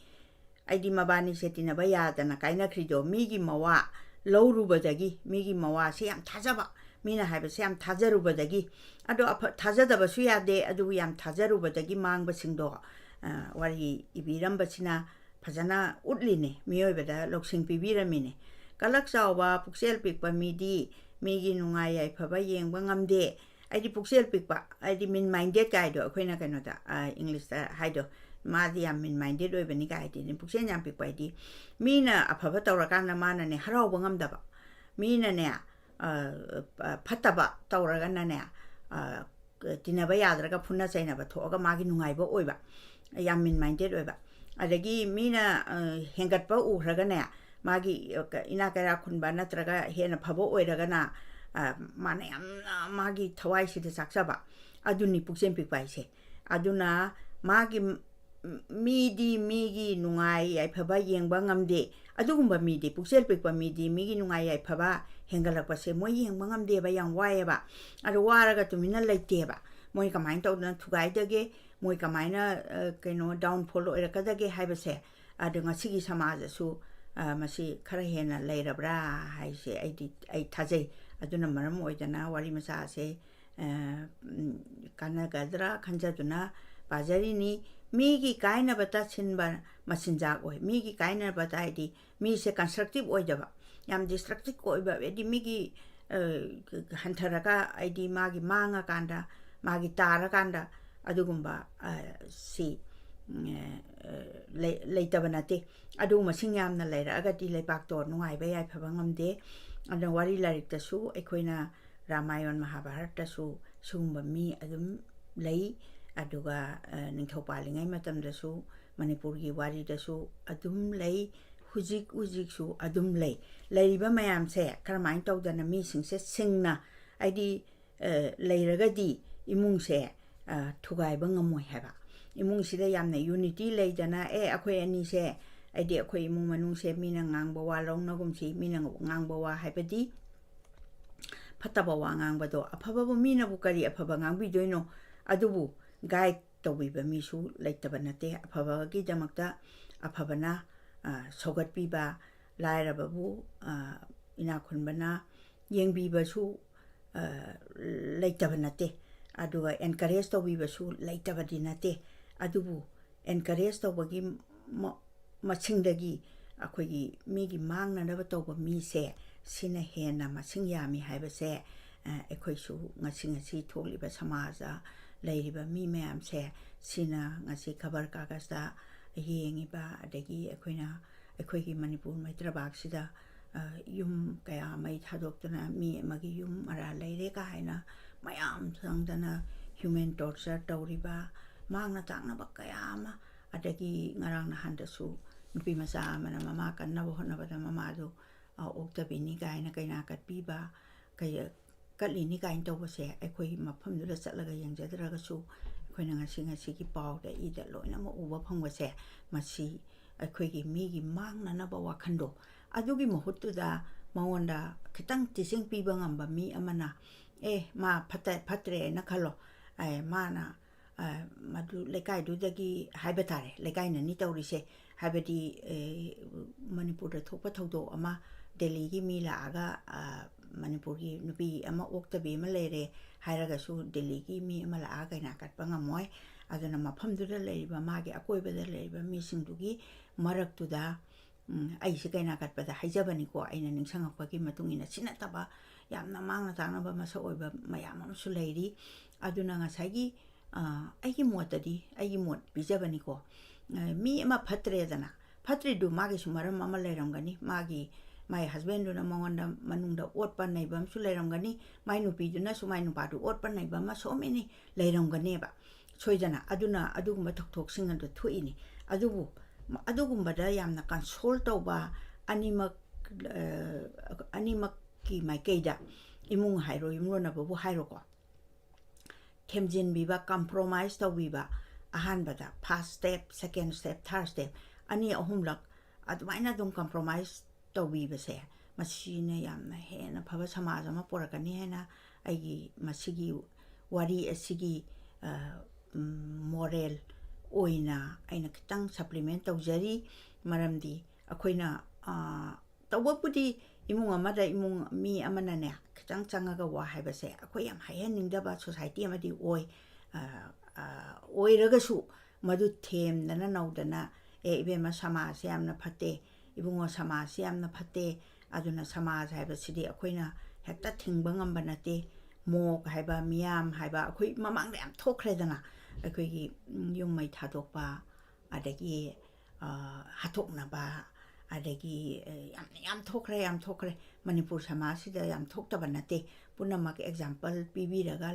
ꯑꯩꯗꯤ ꯃꯕꯥꯅꯤꯁꯦ ꯇꯤꯟꯅꯕ ꯌꯥꯗꯅ ꯀꯥꯏꯅꯈ꯭ꯔꯤꯗꯣ ꯃꯤꯒꯤ ꯃꯋꯥ ꯂꯧꯔꯨꯕꯗꯒꯤ ꯃꯤꯒꯤ ꯃꯋꯥꯁꯦ ꯌꯥꯝ ꯊꯥꯖꯕ ꯃꯤꯅ ꯍꯥꯏꯕꯁꯦ ꯌꯥꯝ ꯊꯥꯖꯔꯨꯕꯗꯒꯤ ꯑꯗꯣ ꯊꯥꯖꯗꯕꯁꯨ ꯌꯥꯗꯦ ꯑꯗꯨꯕꯨ ꯌꯥꯝ ꯊꯥꯖꯔꯨꯕꯗꯒꯤ ꯃꯥꯡꯕꯁꯤꯡꯗꯣ ꯋꯥꯔꯤ ꯏꯕꯤꯔꯝꯕꯁꯤꯅ ꯐꯖꯅ ꯎꯠꯂꯤꯅꯦ ꯃꯤꯑꯣꯏꯕꯗ ꯂꯧꯁꯤꯡ ꯄꯤꯕꯤꯔꯝꯃꯤꯅꯦ ꯀꯂꯛ ꯆꯥꯎꯕ ꯄꯨꯛꯆꯦꯜ ꯄꯤꯛꯄ ꯃꯤꯗꯤ ꯃꯤꯒꯤ ꯅꯨꯡꯉꯥꯏ ꯌꯥꯏꯐꯕ ꯌꯦꯡꯕ ꯉꯝꯗꯦ ꯑꯩꯗꯤ ꯄꯨꯛꯆꯦꯜ ꯄꯤꯛꯄ ꯍꯥꯏꯗꯤ ꯃꯤꯟ ꯃꯥꯏꯟꯗꯦꯠ ꯀꯥꯏꯗꯣ ꯑꯩꯈꯣꯏꯅ ꯀꯩꯅꯣꯗ ꯏꯪꯂꯤꯁꯇ ꯍꯥꯏꯗꯣ ꯃꯥꯗꯤ ꯌꯥꯝ ꯃꯤꯟ ꯃꯥꯏꯟꯗꯦꯠ ꯑꯣꯏꯕꯅꯤ ꯀꯥꯏꯗꯤ ꯄꯨꯛꯆꯦꯜ ꯌꯥꯝ ꯄꯤꯛꯄ ꯍꯥꯏꯗꯤ ꯃꯤꯅ ꯑꯐꯕ ꯇꯧꯔꯀꯥꯟꯗ ꯃꯥꯅꯅꯦ ꯍꯔꯥꯎꯕ ꯉꯝꯗꯕ ꯃꯤꯅꯅꯦ ꯐꯠꯇꯕ ꯇꯧꯔꯒꯅꯅꯦ ꯇꯤꯟꯅꯕ ꯌꯥꯗ꯭ꯔꯒ ꯐꯨꯅ ꯆꯩꯅꯕ ꯊꯣꯛꯑꯒ ꯃꯥꯒꯤ ꯅꯨꯡꯉꯥꯏꯕ ꯑꯣꯏꯕ ꯌꯥꯝ ꯃꯤꯟ ꯃꯥꯏꯟꯗꯦꯠ ꯑꯣꯏꯕ ꯑꯗꯒꯤ ꯃꯤꯅ ꯍꯦꯟꯒꯠꯄ ꯎꯈ꯭ꯔꯒꯅꯦ ꯃꯥꯒꯤ ꯏꯅꯥꯛ ꯀꯩꯔꯥꯛ ꯈꯨꯟꯕ ꯅꯠꯇ꯭ꯔꯒ ꯍꯦꯟꯅ ꯐꯕ ꯑꯣꯏꯔꯒꯅ ꯃꯥꯅ ꯌꯥꯝꯅ ꯃꯥꯒꯤ ꯊꯋꯥꯏꯁꯤꯗ ꯆꯥꯛꯆꯕ ꯑꯗꯨꯅꯤ ꯄꯨꯛꯆꯦꯜ ꯄꯤꯛꯄ ꯍꯥꯏꯁꯦ ꯑꯗꯨꯅ ꯃꯥꯒꯤ ꯃꯤꯗꯤ ꯃꯤꯒꯤ ꯅꯨꯡꯉꯥꯏ ꯌꯥꯏꯐꯕ ꯌꯦꯡꯕ ꯉꯝꯗꯦ ꯑꯗꯨꯒꯨꯝꯕ ꯃꯤꯗꯤ ꯄꯨꯛꯆꯦꯜ ꯄꯤꯛꯄ ꯃꯤꯗꯤ ꯃꯤꯒꯤ ꯅꯨꯡꯉꯥꯏ ꯌꯥꯏꯐꯕ ꯍꯦꯟꯒꯠꯂꯛꯄꯁꯦ ꯃꯣꯏ ꯌꯦꯡꯕ ꯉꯝꯗꯦꯕ ꯌꯥꯝ ꯋꯥꯏꯑꯦꯕ ꯑꯗꯣ ꯋꯥꯔꯒ ꯇꯨꯃꯤꯟꯅ ꯂꯩꯇꯦꯕ ꯃꯣꯏ ꯀꯃꯥꯏꯅ ꯇꯧꯗꯅ ꯊꯨꯒꯥꯏꯗꯒꯦ ꯃꯣꯏ ꯀꯃꯥꯏꯅ ꯀꯩꯅꯣ ꯗꯥꯎꯟꯐꯣꯜ ꯑꯣꯏꯔꯛꯀꯗꯒꯦ ꯍꯥꯏꯕꯁꯦ ꯑꯗꯣ ꯉꯁꯤꯒꯤ ꯁꯃꯥꯖꯗꯁꯨ ꯃꯁꯤ ꯈꯔ ꯍꯦꯟꯅ ꯂꯩꯔꯕ꯭ꯔꯥ ꯍꯥꯏꯁꯦ ꯑꯩ ꯊꯥꯖꯩ ꯑꯗꯨꯅ ꯃꯔꯝ ꯑꯣꯏꯗꯅ ꯋꯥꯔꯤ ꯃꯆꯥ ꯑꯁꯦ ꯀꯥꯟꯅꯒꯗ꯭ꯔꯥ ꯈꯟꯖꯗꯨꯅ ꯄꯥꯖꯔꯤꯅꯤ ꯃꯤꯒꯤ ꯀꯥꯏꯅꯕꯇ ꯁꯤꯟꯕ ꯃꯆꯤꯟꯖꯥꯛ ꯑꯣꯏ ꯃꯤꯒꯤ ꯀꯥꯏꯅꯕꯇ ꯍꯥꯏꯗꯤ ꯃꯤꯁꯦ ꯀꯟꯁꯇ꯭ꯔꯛꯇꯤꯚ ꯑꯣꯏꯗꯕ ꯌꯥꯝ ꯗꯤꯁꯇ꯭ꯔꯛꯇꯤꯚ ꯑꯣꯏꯕ ꯍꯥꯏꯗꯤ ꯃꯤꯒꯤ ꯍꯟꯊꯔꯒ ꯍꯥꯏꯗꯤ ꯃꯥꯒꯤ ꯃꯥꯡꯉꯀꯥꯟꯗ ꯃꯥꯒꯤ ꯇꯥꯔꯀꯥꯟꯗ ꯑꯗꯨꯒꯨꯝꯕ ꯁꯤ ꯂꯩꯇꯕ ꯅꯠꯇꯦ ꯑꯗꯨ ꯃꯁꯤꯡ ꯌꯥꯝꯅ ꯂꯩꯔꯛꯑꯒꯗꯤ ꯂꯩꯕꯥꯛꯇꯣ ꯅꯨꯡꯉꯥꯏꯕ ꯌꯥꯏꯐꯕ ꯉꯝꯗꯦ ꯑꯗꯨꯅ ꯋꯥꯔꯤ ꯂꯥꯏꯔꯤꯛꯇꯁꯨ ꯑꯩꯈꯣꯏꯅ Ramayana ꯃꯍꯥꯚꯥꯔꯠꯇꯁꯨ sugumba mi adum lei aduga ningthau palingai matamdasu Manipurgi Wari dasu adum lei hujik su adum lei leiriba mayam se karamain tawdana mi singse singna aidi leiragadi imung se thugaiba ngamoi haba imung sida yamna unity leidana akhoi ani se aidi akhoi imung manung se mina ngangba wa longnagumsi mina ngangba wa haibadi fataba wa ngangba do afaba mina bu kari afaba ngangbi doino adubu guide tawbiba misu leitaba nate afaba gi damakta afabana sogat piba lairababu inakhunbana yengbiba su leitaba nate aduga encourage tawbiba su leitaba dinate adubu encourage tawbagi masingdagi akhoi migi mangna naba tawba mi se sina hena masing yami haiba se akhoi su ngasi tholiba samaja leiriba mi mayam se sina ngasi khabar kagasta yengiba adagi akhoi Manipur Maitrabak sida yum kaya mai thadokna mi magi yum ara leire ka haina mayam sangdana human torture tawriba mangna tangna ba kaya ma adagi ngarang na handasu nupi masa mana mama kanna bo hona bada mama do okta bini kaina kaina kat piba kaya kalini kain tawbase akhoi mafam dula chatlaga yangjadraga su akhoi ngasi ki paw da ida loina ma uba phangwase masi akhoi gi mi gi mangna na ba wakhando adugi mohuttu da maonda khitang tising piba ngamba mi amana ma phatre na khalo mana madu lekai du dagi haibatare lekai na ni tawrise habadi Manipur da thokpa thawdo ama Delhi gi mi la aga Manipur gi nupi ama oktabi ma leire hairaga su Delhi gi mi ama la aga na katpa ngamoy aduna mafam du leiba magi akoiba da leiba mi singdugi marak tu da ai se kaina katpa da haijabani ko aina ningsangakpa gi matungina sinataba yamna mangna tangna ba masa oiba mayam am su leiri aduna ngasagi aigi motadi aigi mot bijabani ko mi ama phatre dana phatre du magi sumaram ama leramgani magi my husband do na mawanda manungda otpa naibam su leramgani mai nupi du na sumai nupa du otpa naibam ma so many leramgani ba soidana aduna adugumba thokthok singa do thuini adugumba da yamna console tawba animak ki mai keida imung hairo imrona babu hairo ko Khemjin biba compromise tawbiba ahanbada first step second step third step ani ahumlak adumaina dum compromise tawbiba se masina yamna hena phaba samaja ma porakani hena aigi masigi wari asigi moral oina aina kitang supplement tawjari maramdi akhoina tawbapudi imung amada imung mi amana ne kitang changaga wa haibase akhoi yam hayaningdaba society amadi oiragasu madu them dana naudana ibema samaj yamna phate ibungo samaj yamna phate aduna samaj haibasidi akhoina hekta thingba ngamba nate mok haiba miyam haiba akhoi mamang yam thokredana akhoi gi yung mai thadokpa adagi hathoknaba adagi yam thokre Manipur samaj sida yam thoktaba nate punamak example pibiraga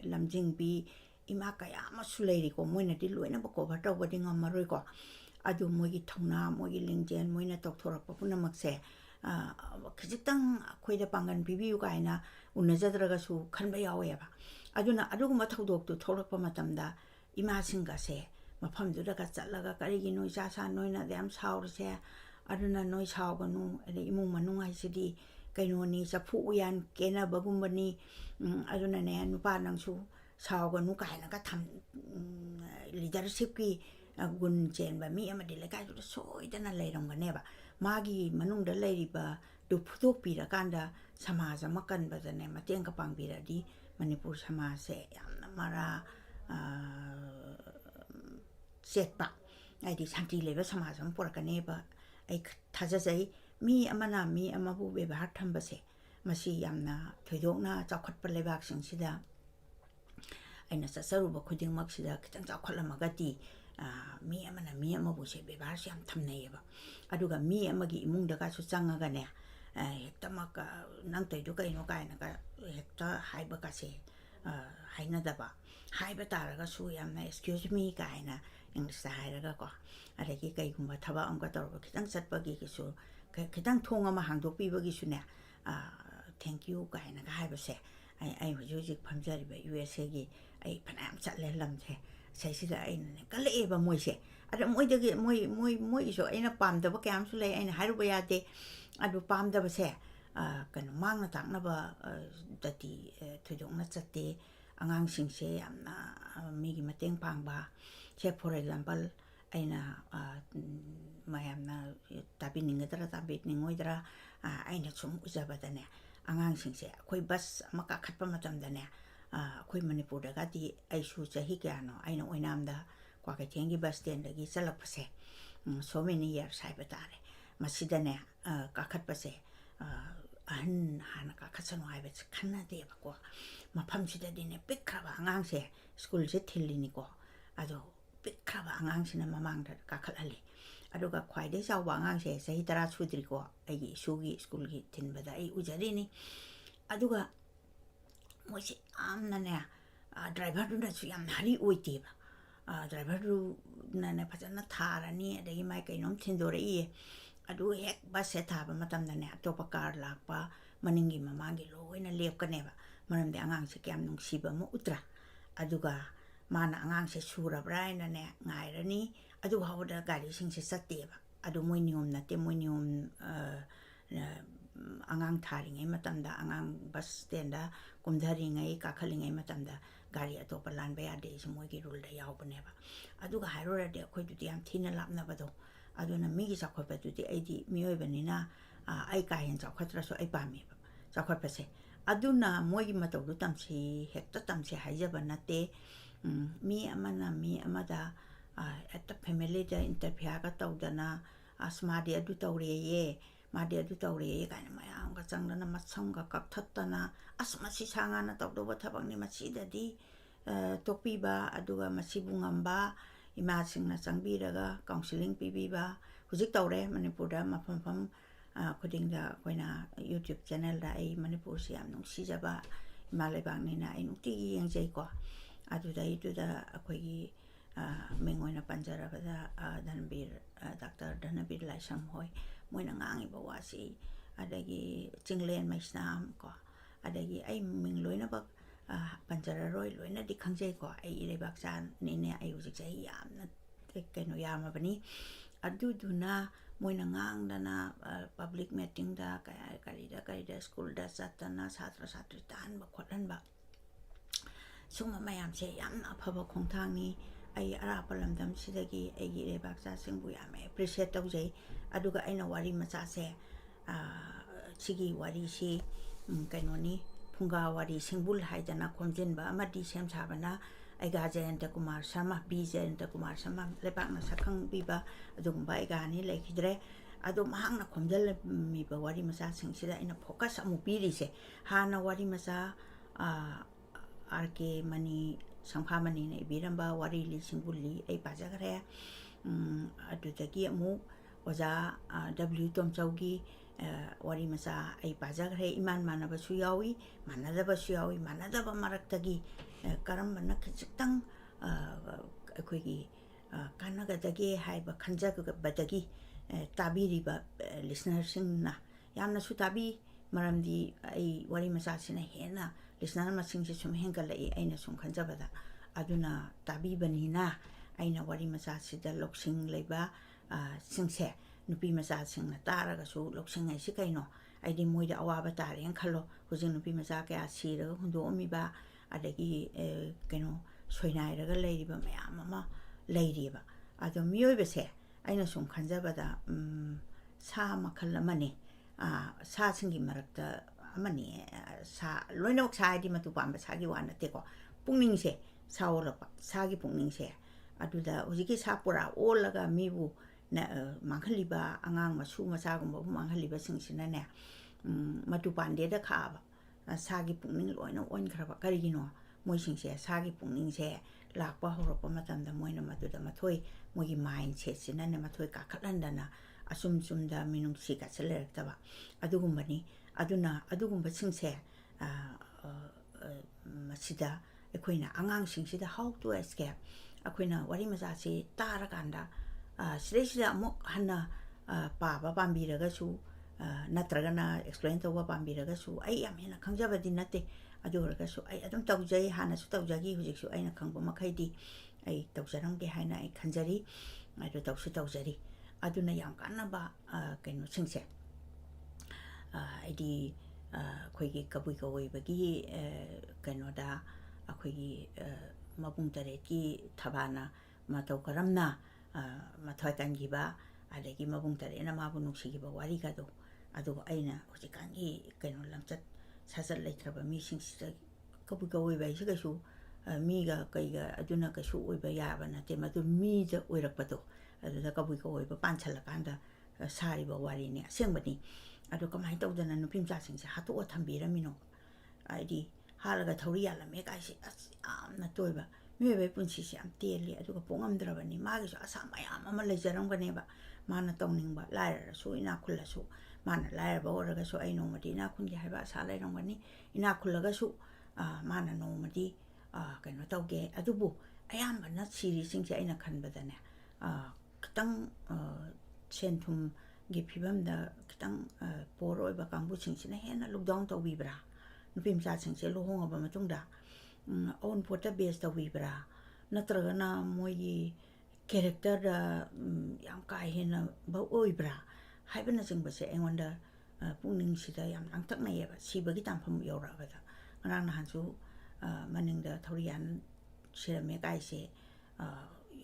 lamjing bi ima kaya masu leiri ko moina di loina ba cover tawbadi ngamaroi ko adu mogi thongna mogi lingjen moina tokthorappa punamak se khijitang khoida pangan bibiu kaina unajadraga su khanba yaweba aduna aduguma thodok tu thorakpa matamda ima singa se mafam duraga chatlaga karigi noi sa noina yam saurse aduna noi sauganu imung manung haisidi kainoni sapu uyan kena bagumbani aduna ne nupa nangsu sauganu kaina ka tham leadership ki gun chenba mi amadi lekai du soidana leiramganeba magi manungda leiriba du phutok pira kanda samaja makan badane mateng ka pangbira di Manipur samaj se yamna mara setpa aidi santi leba samaj am porakaneba ai thajajai mi amana mi amabu bebhar thambase masi yamna thoidokna chakhatpa lebak singsida aina sasaruba khudingmak sida kitang chakhalamagati mi amana mi amabu se bebhar siam thamnaiba aduga mi amagi imungda ka su changaga ne hekta maka nang toidu kaino kaina ka hekta haiba ka se hainadaba haiba taragasу yamna excuse me kaina English hairaga ko adagi kaigumba thaba amka torba khitang chatpagi gisu khitang thong ama hangdokpi bagi sune thank you kaina ga haibase ai hujik phamjari ba USA gi ai phanam chatle lamse saisida aina kaleba moise ada moidagi moi so aina pamdaba kyam su lei aina hairuba yate adu pamdaba se kan mangna takna ba dati thujongna chatte angang singse yamna migi mateng pangba che for example aina mayamna tabiningadra tabitningoidra aina sum uzabadane angang singse khoi bus amaka khatpa matamdane khoi Manipur daga di aisu chahi kyano aina oinamda Kwarakpam bus stand dagi chalakpase so many years haibatare masidane kakhatpase an hana kakhatsano haibats khanade bako mafamsida dine pikraba angangse school se thillini ko ado pikraba angangsina mamangda kakhalali aduga khwaide chaoba angangse sahi tara chudri ko ai sugi school gi thinbada ai ujarini aduga moise amna ne driver du su yam nari oiteba driver du na phajana tharani adagi mai kainom thindore i adu hek bus se thaba matamda ne atopa car lakpa maningi mamangi loina lepkaneba maramde angang se kyam nungsiba mo utra aduga mana angang se surabra ina ne ngairani adu hawda gari sing se satteba adu moi niom na te moi niom angang tharingai matamda angang bus stand da kumdharingai kakhalingai matamda gari atopa lanba yade se moi gi rule da yawbaneba aduga hairora de khoi du yam thina lapna bado aduna migi chakhotpa du di aidi mioibanina ai ka hen chakhatra so ai pami chakhotpa se aduna moi gi mataw du tamsi hekta tamsi haijaba nate mi amada at the family da interview ga tawdana asmadi adu tawreye madi adu tawreye kana mayam ga changlana masam ga kakthatana asmasi sangana tawdoba thabakni masidadi tokpiba aduga masibungamba imasingna changbiraga counseling pibiba hujik tawre Manipur da mafam khudingda koina YouTube channel da ai Manipur siam nung sijaba imalebangni na ai nukti yengjai ko aduda ituda akhoi mengoina panjarabada Dhanbir Dr. Dhanbir Laisam hoi moina ngangi bawasi adagi chinglen maisnam ko adagi ai mingloina bak panjararoi loina di khangjai ko ai irebak chan nine ai hujik chai yamna keno yamabani aduduna moina ngangdana public meeting da karida school da satana satra satri tan ba khotlan ba suma mayam se yamna phaba khongthangni ai ara palamdam sidagi ai irebak cha singbu yame appreciate tawjai aduga aina wari macha se sigi wari si kanoni Phunga Wari singbul haidana khomjinba amadi sem sabana aiga Jayanta Kumar Sharma B Jayanta Kumar Sharma lepakna sakhang biba adumba aiga ni lekhidre adum hangna khomjal mi ba wari macha singsida ina focus amu piri se hana wari macha RK mani sangpha mani ne biramba wari li singbulli ai pajagre adutagi amu oja W Tomchaugi wari macha ai pajagre iman manaba su yawi manadaba su yawi manadaba maraktagi karambana khitang akhoi kanagadagi haiba khanjagabadagi tabiriba listener singna yamna su tabi maramdi ai wari macha sina hena listener masing se sum hengalai aina sum khanjabada aduna tabi banina aina wari macha sida loksing leiba singse nupi macha singna taraga su loksing ai sikaino aidi moida awaba tare en khalo hujing nupi macha kya sira hundo omiba adagi keno soinairaga leiriba mayam ama leiriba ado mioibe se aina sum khanjabada sa makhal amani sa singi marakta amani sa loinok sa di matu pamba sagi wana teko pungning se saolapa sagi pungning se aduda hujiki sa pura olaga mibu na manghaliba angang masu masagumba manghaliba singsina ne matu pande da khaba sagi pungning loina oin khraba karigino moi singse sagi pungning se lakpa horopa matamda moina maduda mathoi mogi mindset sina ne mathoi ka khatlandana asum sumda minung sika chelektaba adugumbani aduna adugumba singse masida akoina angang singsida how to escape akoina wari macha si tarakanda sida amok hana pa pambiraga su natragana explain tawba pambiraga su ai yamena khangjabadi nate aduraga su ai adum tawjai hana su tawjagi hujik su aina khangba makhaidi ai tawjaramge haina ai khanjari adu tawjari aduna yam kanaba kaino singse aidi akoigi kabui kawai bagi kaino da akoigi mabung tare ki thabana matau karamna mathai tangiba adagi mabung tare na mabu nuksigiba wari gado adu aina hojikangi kaino lamchat sajal leitraba mi singsida kabui kawai bai sigasu miga kaiga aduna kasu oiba yaba nate madu mi da oirakpado adu da kabui kawai ba panchala kanda sari ba wari ne asengbani adu kamai tawdana nupim cha singse hatu o thambiramino aidi halaga thori yala me kaisi amna toiba mebe punsi si am teli adu ka pongamdrabani magi so asa mayam ama lejaramgane ba mana tawningba laira su ina khulla su mana laira ba oraga su ai nomadi ina khungi haiba asa lairamgani ina khullaga su mana nomadi kaino tawge adubu ayambana siri singse aina khanbadane kitang senthum gi phibamda kitang poroi ba kangbu singsina hena lockdown tawibra nupim cha singse lohonga ba matungda on photo base tawibra natragana moyi character da yam kai hena ba oibra haibana singbase engonda pungning sida yam langtakna yeba sibagi tampham yora bada ngrang hansu maningda thorian sirame kaise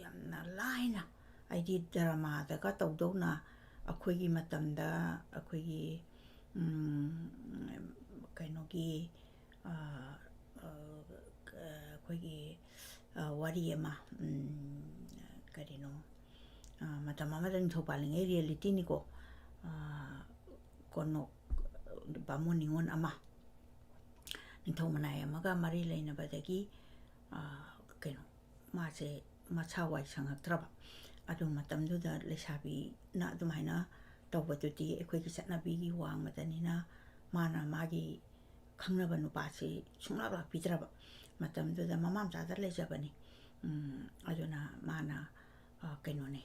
yamna laina aidi drama da ka tawdona akoigi matamda akoigi kainogi akoigi wari ama karino matama madan thopalinge reality ni ko kono bamoningon ama nithomana amaga mari leina badagi kaino mase machawai sangaktraba adu matamduda lesabi na adumaina tawbatuti ekoigi satnabigi wangmadanina mana magi khangnaba nupasi sunglak pidraba matamduda mamam chadar lejabani aduna mana kainone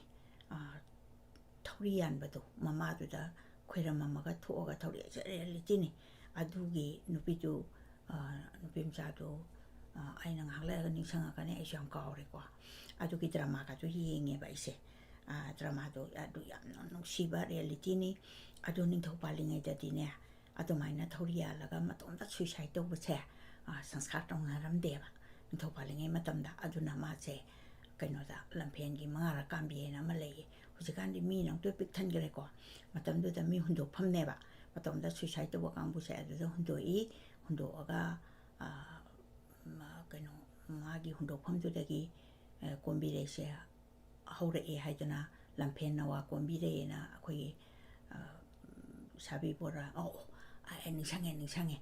thoriyan badu mamaduda khoiramamaga thoga thori reality ni adugi nupidu nupimchadu aina ngakla ningsangakane aisham kaure ko adugi drama ka tu yenge ba ise drama do adu yamna nungsiba reality ni adu ningthopalingei dadine adumaina thoriya laga matomda suicide tawbase sanskar tongnaram deba ningthopalingei matamda aduna mache kainoda lampengi mangara kambiena malei hujikandi mi nang to pik thangere ko matamduda mi hundo phamneba matomda suicide tawba kangbuse adu hundo aga kaino magi hundo phamdudagi kombirese haure haidana lampen nawa kombirena akoi sabi bora ningsange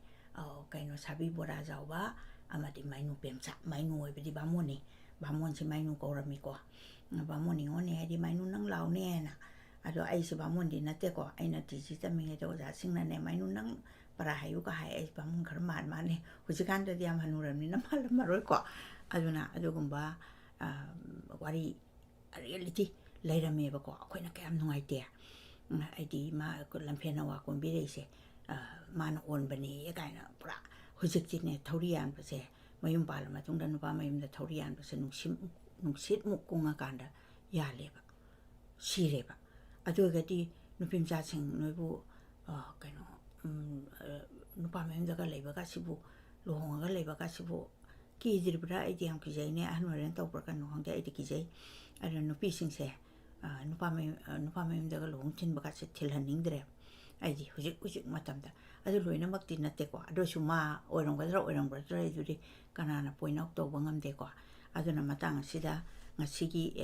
kaino sabi bora jawba amadi mainu pemcha mainu oibidi bamoni bamon si mainu korami ko bamoni ngone hadi mainu nang laune na ado ai si bamon di nate ko aina tiji taminge do ja singna ne mainu nang para hayu ka hai ai bamon kharman mane hujikan da diam hanuramni na mal maroi ko aduna adugumba wari reality leirame ba ko akoina kayam nungaite aidi ma ko lamphena wa kombirese mana on bani kaina pura hujikti ne thoriyan base mayum bal matungda nupa mayumda thoriyan base nungsit mukunga kanda yaleba sireba adugati nupimcha sing noibu kaino nupa mayumda ka leiba ka sibu lohonga ka leiba ka sibu kijiribra aidi am kijaine anwaren tawpra kan hongde aidi kijai ada nupi singse nupa mayumda ka lohong tin baka se thilhaningdre aidi hujik matamda adu loina makti nate ko adu suma oirongbadra iduri kanana point out to bangamde ko aduna matang sida ngasigi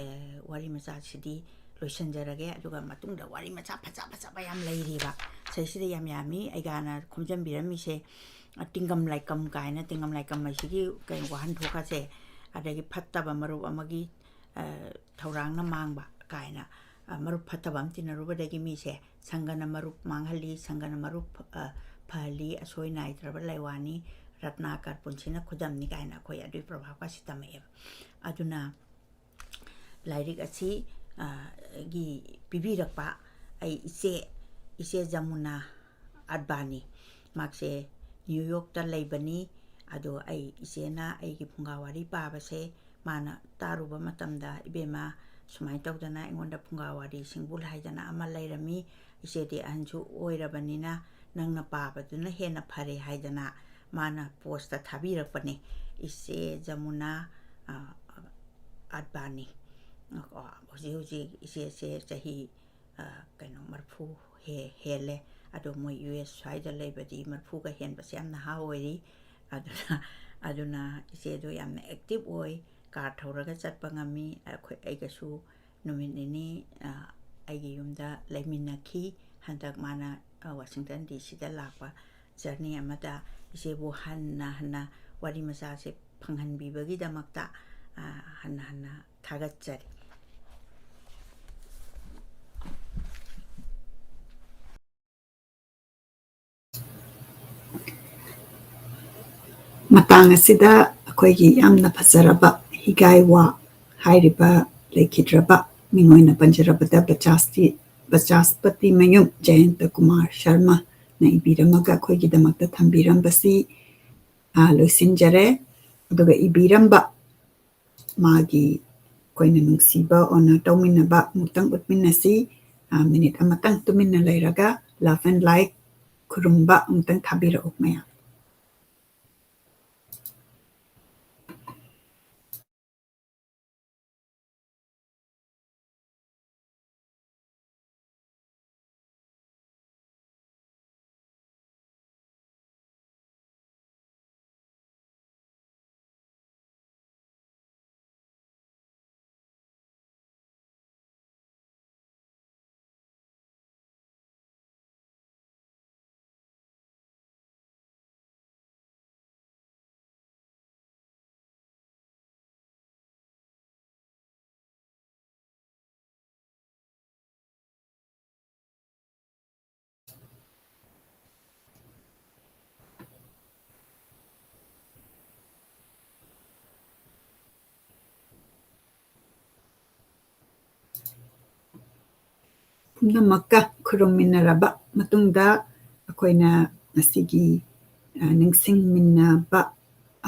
wari macha sidi loisanjarage aduga matungda wari macha phacha bayam leiriba saisida yami aigana khomjam birami se tingam laikam kaina tingam laikam sigi kai wahan thoka se adagi phattaba maru amagi thaurang na mangba kaina maru phattaba amtina rubadagi mi se sangana maru manghali sangana maru phali asoi nai traba laiwani Ratnakar ꯄꯨꯟꯁꯤꯅ ꯈꯨꯗꯝꯅꯤ ꯀꯥꯏꯅ ꯑꯩꯈꯣꯏ ꯑꯗꯨꯒꯤ ꯄ꯭ꯔꯚꯥꯕꯀꯁꯤ ꯇꯝꯃꯛꯑꯦꯕ ꯑꯗꯨꯅ ꯂꯥꯏꯔꯤꯛ ꯑꯁꯤ ꯒꯤ ꯄꯤꯕꯤꯔꯛꯄ ꯑꯩ ꯏꯆꯦ ꯖꯃꯨꯅꯥ ꯑꯗꯕꯥꯅꯤ ꯃꯥꯛꯁꯦ ꯅ꯭ꯌꯨ ꯌꯣꯔꯛꯇ ꯂꯩꯕꯅꯤ ꯑꯗꯣ ꯑꯩ ꯏꯆꯦꯅ ꯑꯩꯒꯤ ꯐꯨꯡꯒꯥ ꯋꯥꯔꯤ ꯄꯥꯕꯁꯦ ꯃꯥꯅ ꯇꯥꯔꯨꯕ ꯃꯇꯝꯗ ꯏꯕꯦꯝꯃ ꯁꯨꯃꯥꯏꯅ ꯇꯧꯗꯅ ꯑꯩꯉꯣꯟꯗ ꯐꯨꯡꯒꯥ ꯋꯥꯔꯤ ꯁꯤꯡꯕꯨꯜ ꯍꯥꯏꯗꯅ ꯑꯃ ꯂꯩꯔꯝꯃꯤ ꯏꯆꯦꯗꯤ ꯑꯍꯟꯁꯨ ꯑꯣꯏꯔꯕꯅꯤꯅ ꯅꯪꯅ ꯄꯥꯕꯗꯨꯅ ꯍꯦꯟꯅ ꯐꯔꯦ ꯍꯥꯏꯗꯅ ꯃꯥꯅ ꯄꯣꯁꯇ ꯊꯥꯕꯤꯔꯛꯄꯅꯦ ꯏꯆꯦ ꯖꯃꯨꯅꯥ ꯑꯗꯕꯥꯅꯤ ꯍꯧꯖꯤꯛ ꯏꯆꯦꯁꯦ ꯆꯍꯤ ꯀꯩꯅꯣ 40 ꯍꯦꯜꯂꯦ ꯑꯗꯣ ꯃꯣꯏ US ꯁ꯭ꯋꯥꯏꯗ ꯂꯩꯕꯗꯤ 40ꯒ ꯍꯦꯟꯕꯁꯦ ꯌꯥꯝ ꯅꯍꯥ ꯑꯣꯏꯔꯤ ꯑꯗꯨꯅ ꯏꯆꯦꯗꯣ ꯌꯥꯝꯅ ꯑꯦꯛꯇꯤꯚ ꯑꯣꯏ ꯀꯥꯔ ꯊꯧꯔꯒ ꯆꯠꯄ ꯉꯝꯃꯤ ꯑꯩꯒꯁꯨ ꯅꯨꯃꯤꯠ ꯅꯤꯅꯤ ꯑꯩꯒꯤ ꯌꯨꯝꯗ ꯂꯩꯃꯤꯟꯅꯈꯤ ꯍꯟꯗꯛ ꯃꯥꯅ ꯋꯥꯁꯤꯡꯇꯟ DCꯗ ꯂꯥꯛꯄ ꯖꯔꯅꯤ ꯑꯃꯗ ꯏꯆꯦꯕꯨ ꯍꯟꯅ ꯋꯥꯔꯤ ꯃꯆꯥꯁꯦ ꯐꯪꯍꯟꯕꯤꯕꯒꯤꯗꯃꯛꯇ ꯍꯟꯅ ꯊꯥꯒꯠꯆꯔꯤ ꯃꯇꯥꯡ ꯑꯁꯤꯗ ꯑꯩꯈꯣꯏꯒꯤ ꯌꯥꯝꯅ ꯐꯖꯔꯕ ꯍꯤꯒꯥꯏ ꯋꯥ ꯍꯥꯏꯔꯤꯕ ꯂꯩꯈꯤꯗ꯭ꯔꯕ ꯃꯤꯡꯑꯣꯏꯅ ꯄꯟꯖꯔꯕꯗ ꯕꯆꯥꯁꯄꯇꯤ ꯃꯌꯨꯝ ꯖꯌꯟꯇ ꯀꯨꯃꯥꯔ ꯁꯔꯃꯅ ꯏꯕꯤꯔꯝꯃꯒ ꯑꯩꯈꯣꯏꯒꯤꯗꯃꯛꯇ ꯊꯝꯕꯤꯔꯝꯕꯁꯤ ꯂꯣꯏꯁꯤꯟꯖꯔꯦ ꯑꯗꯨꯒ ꯏꯕꯤꯔꯝꯕ ꯃꯥꯒꯤ ꯑꯩꯈꯣꯏꯅ ꯅꯨꯡꯁꯤꯕ ꯑꯣꯅꯔ ꯇꯧꯃꯤꯟꯅꯕ ꯑꯃꯨꯛꯇꯪ ꯎꯠꯃꯤꯟꯅꯁꯤ ꯃꯤꯅꯤꯠ ꯑꯃꯇꯪ ꯇꯨꯃꯤꯟꯅ ꯂꯩꯔꯒ ꯂꯚ ꯑꯦꯟ ꯂꯥꯏꯛ ꯈꯨꯔꯨꯝꯕ ꯑꯃꯨꯛꯇꯪ ꯊꯥꯕꯤꯔꯛꯎ ꯃꯌꯥꯝ ꯄꯨꯝꯅꯃꯛꯀ ꯈꯨꯔꯨꯝꯃꯤꯟꯅꯔꯕ ꯃꯇꯨꯡꯗ ꯑꯩꯈꯣꯏꯅ ꯉꯁꯤꯒꯤ ꯅꯤꯡꯁꯤꯡꯃꯤꯟꯅꯕ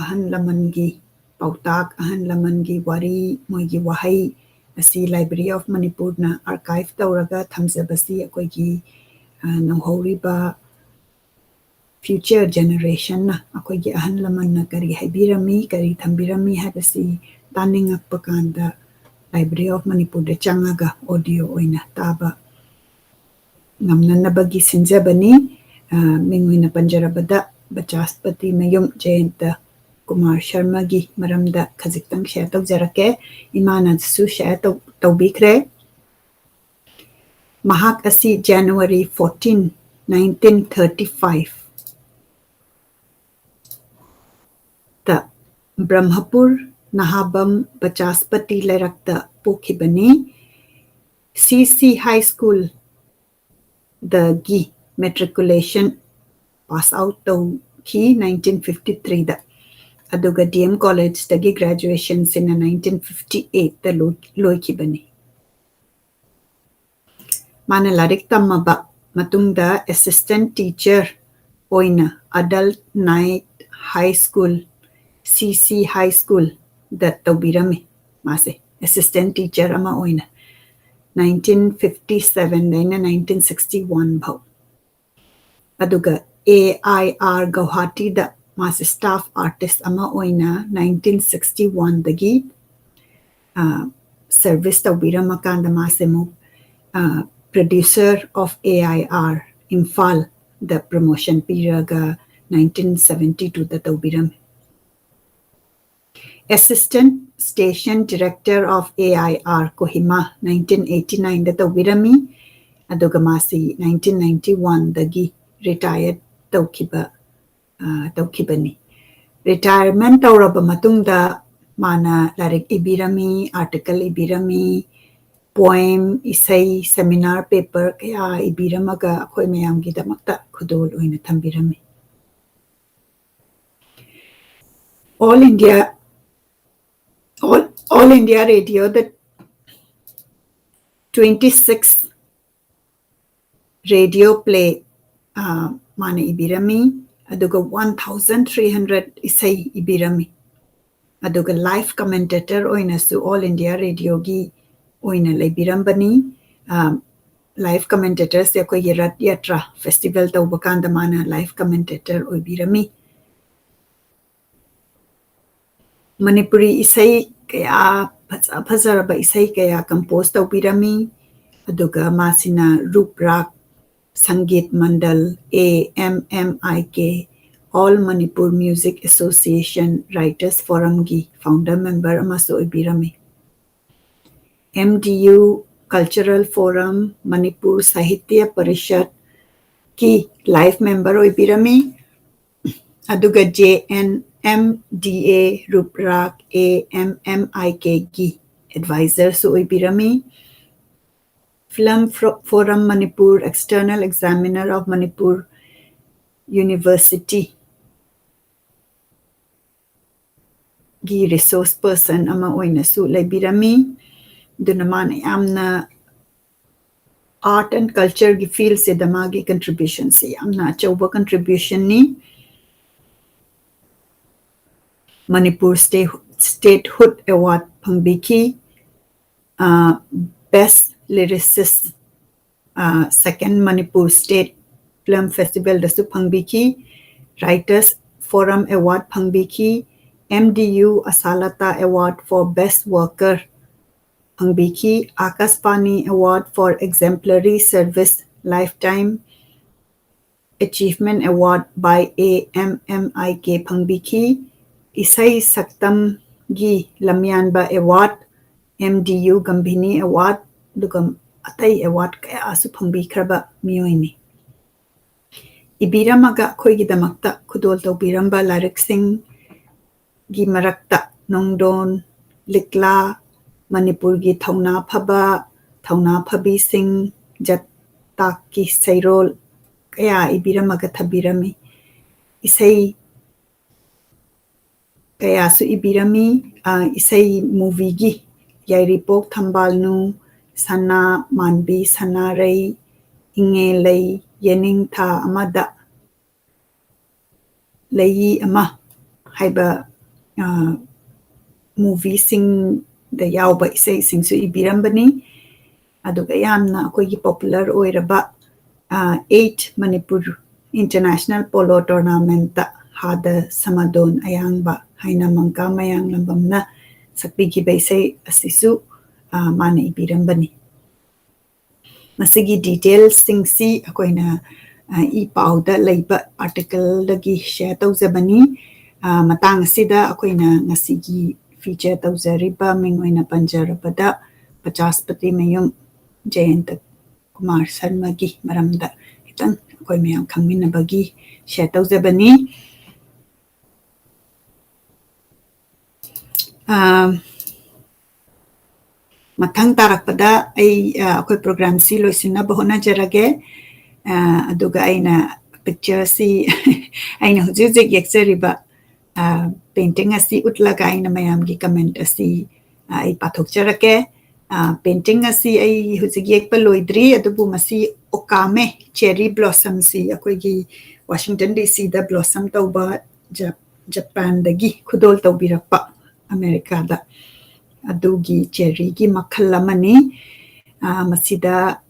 ꯑꯍꯜ ꯂꯃꯟꯒꯤ ꯄꯥꯎꯇꯥꯛ ꯑꯍꯜ ꯂꯃꯟꯒꯤ ꯋꯥꯔꯤ ꯃꯣꯏꯒꯤ ꯋꯥꯍꯩ ꯑꯁꯤ ꯂꯥꯏꯕ꯭ꯔꯦꯔꯤ ꯑꯣꯐ ꯃꯅꯤꯄꯨꯔꯅ ꯑꯥꯔꯀꯥꯏꯚ ꯇꯧꯔꯒ ꯊꯝꯖꯕꯁꯤ ꯑꯩꯈꯣꯏꯒꯤ ꯅꯧꯍꯧꯔꯤꯕ ꯐ꯭ꯌꯨꯆꯔ ꯖꯦꯅꯦꯔꯦꯁꯟꯅ ꯑꯩꯈꯣꯏꯒꯤ ꯑꯍꯜ ꯂꯃꯟꯅ ꯀꯔꯤ ꯍꯥꯏꯕꯤꯔꯝꯃꯤ ꯀꯔꯤ ꯊꯝꯕꯤꯔꯝꯃꯤ ꯍꯥꯏꯕꯁꯤ ꯇꯥꯅꯤꯡꯉꯛꯄ ꯀꯥꯟꯗ ꯂꯥꯏꯕ꯭ꯔꯦꯔꯤ ꯑꯣꯐ ꯃꯅꯤꯄꯨꯔꯗ ꯆꯪꯉꯒ ꯑꯣꯗꯤꯑꯣ ꯑꯣꯏꯅ ꯇꯥꯕ ꯉꯝꯅꯅꯕꯒꯤ ꯁꯤꯟꯖꯕꯅꯤ ꯃꯤꯡ ꯑꯣꯏꯅ ꯄꯟꯖꯔꯕꯗ ꯕꯆꯥꯁꯄꯇꯤ ꯃꯌꯨꯝ ꯖꯌꯟꯇ ꯀꯨꯃꯥꯔ ꯁꯔꯃꯒꯤ ꯃꯔꯝꯗ ꯈꯖꯤꯛꯇꯪ ꯁꯦꯌꯔ ꯇꯧꯖꯔꯛꯀꯦ ꯏꯃꯥꯅꯁꯨ ꯁꯦꯌꯔ ꯇꯧꯕꯤꯈ꯭ꯔꯦ ꯃꯍꯥꯛ ꯑꯁꯤ ꯖꯅꯋꯥꯔꯤ 14, 1935 ꯇ ꯕ꯭ꯔꯍ꯭ꯃꯄꯨꯔ ꯅꯍꯥꯕꯝ ꯕꯆꯥꯁꯄꯇꯤ ꯂꯩꯔꯛꯇ ꯄꯣꯛꯈꯤꯕꯅꯤ CC High School ꯗꯒꯤ ꯃꯦꯇ꯭ꯔꯤꯀꯨꯂꯦꯁꯟ ꯄꯥꯁ ꯑꯥꯎꯠ ꯇꯧꯈꯤ 1953ꯗ ꯑꯗꯨꯒ DM ꯀꯣꯂꯦꯖꯇꯒꯤ ꯒ꯭ꯔꯦꯖꯨꯑꯦꯁꯟꯁꯤꯅ 1958ꯗ ꯂꯣꯏꯈꯤꯕꯅꯤ ꯃꯥꯅ ꯂꯥꯏꯔꯤꯛ ꯇꯝꯃꯕ ꯃꯇꯨꯡꯗ ꯑꯦꯁꯤꯁꯇꯦꯟꯠ ꯇꯤꯆꯔ ꯑꯣꯏꯅ adult night high school CC High Schoolꯗ ꯇꯧꯕꯤꯔꯝꯃꯤ ꯃꯥꯁꯦ ꯑꯦꯁꯤꯁꯇꯦꯟꯠ ꯇꯤꯆꯔ ꯑꯃ ꯑꯣꯏꯅ 1957ꯗꯩꯅ 1961 ꯐꯥꯎ ꯑꯗꯨꯒ AIR ꯒꯧꯍꯥꯇꯤꯗ ꯃꯥꯁꯦ ꯁ꯭ꯇꯥꯐ ꯑꯥꯔꯇꯤꯁꯠ ꯑꯃ ꯑꯣꯏꯅ 1961ꯗꯒꯤ ꯁꯔꯚꯤꯁ ꯇꯧꯕꯤꯔꯝꯃꯀꯥꯟꯗ ꯃꯥꯁꯦ ꯑꯃꯨꯛ ꯄ꯭ꯔꯣꯗ꯭ꯌꯨꯁꯔ ꯑꯣꯐ AIR ꯏꯝꯐꯥꯜꯗ ꯄ꯭ꯔꯃꯣꯁꯟ ꯄꯤꯔꯒ 1972ꯗ ꯇꯧꯕꯤꯔꯝꯃꯤ Assistant Station Director of AIR Kohima 1989ꯗ ꯇꯧꯕꯤꯔꯝꯃꯤ ꯑꯗꯨꯒ ꯃꯥꯁꯤ 1991ꯗꯒꯤ ꯔꯤꯇꯥꯌꯔ ꯇꯧꯈꯤꯕꯅꯤ ꯔꯤꯇꯥꯌꯔꯃꯦꯟ ꯇꯧꯔꯕ ꯃꯇꯨꯡꯗ ꯃꯥꯅ ꯂꯥꯏꯔꯤꯛ ꯏꯕꯤꯔꯝꯃꯤ ꯑꯥꯔꯇꯤꯀꯜ ꯏꯕꯤꯔꯝꯃꯤ ꯄꯣꯏꯝ ꯏꯁꯩ ꯁꯦꯃꯤꯅꯥꯔ ꯄꯦꯄꯔ ꯀꯌꯥ ꯏꯕꯤꯔꯝꯃꯒ ꯑꯩꯈꯣꯏ ꯃꯌꯥꯝꯒꯤꯗꯃꯛꯇ ꯈꯨꯗꯣꯜ ꯑꯣꯏꯅ ꯊꯝꯕꯤꯔꯝꯃꯤ All India All India Radio, the 26th radio play mana ibirami, aduga 1,300 isai ibirami. Aduga live commentator oinasu All India Radio gi oina leibirambani. Live commentator se ko yerat yatra festival taubakanda mana live commentator oibirami. Manipuri isai kaya phazaraba isai kaya compose taubirami. Aduga masina Ruprak Sangeet Mandal AMMIK All Manipur Music Association Writers Forum gi founder member amaso ibirami. MDU Cultural Forum Manipur Sahitya Parishad ki live member ibirami. Aduga JNMDA Ruprak AMMIK gi advisor so ibirami. Film Forum Manipur External Examiner of Manipur University gi resource person ama oina su leibirami. Dunaman amna art and culture gi field se damagi contribution se amna Chaoba contribution ni Manipur Statehood Award pangbiki Best Lyricist Second Manipur State Film Festival dasu pangbiki Writers Forum Award pangbiki MDU Asalata Award for Best Worker pangbiki Akaspani Award for Exemplary Service Lifetime Achievement Award by AMMIK pangbiki Isai Saktam gi Lamyanba Award MDU Gambhini Award dugam atai award kaya asu pangbikraba miyoini. Ibiramaga khoigi damakta khudol tawbiramba lariksing gi marakta nongdon likla Manipur gi thauna phabi sing jattaki sairol kaya ibiramaga thabirami. Isai kaya su ibirami isai movie gi yairipok thambalnu sana manbi sana rai inge lay yening tha amada layi ama haiba movie sing da yauba isai sing su ibirambani aduga yamna akoigi popular oiraba 8 Manipur International Polo Tournament hada samadon ayangba haina mangka mayang lambamna sakbigi baisai asisu mana ibirambani. Masigi details singsi akoina I pauda leiba article dagi share tawzabani matang sida akoina ngasigi feature tawzariba mingoina panjarabada 50 mayum Jayanta Kumar Sharma gi maramda itang akoi mayam khangminabagi share tawzabani. Matang tarakpada ay ako'y program si loisina bahona jarage aduga aina picture si aina hujujik yekseriba painting asi utlaga aina mayam gi comment asi ay pathok jarake painting asi ay hujik yekpa loidri adubu masi okame cherry blossom si ako'y gi Washington DC da blossom tauba Japan dagi khudol taubirakpa America da adugi cherry gi makhalamani masida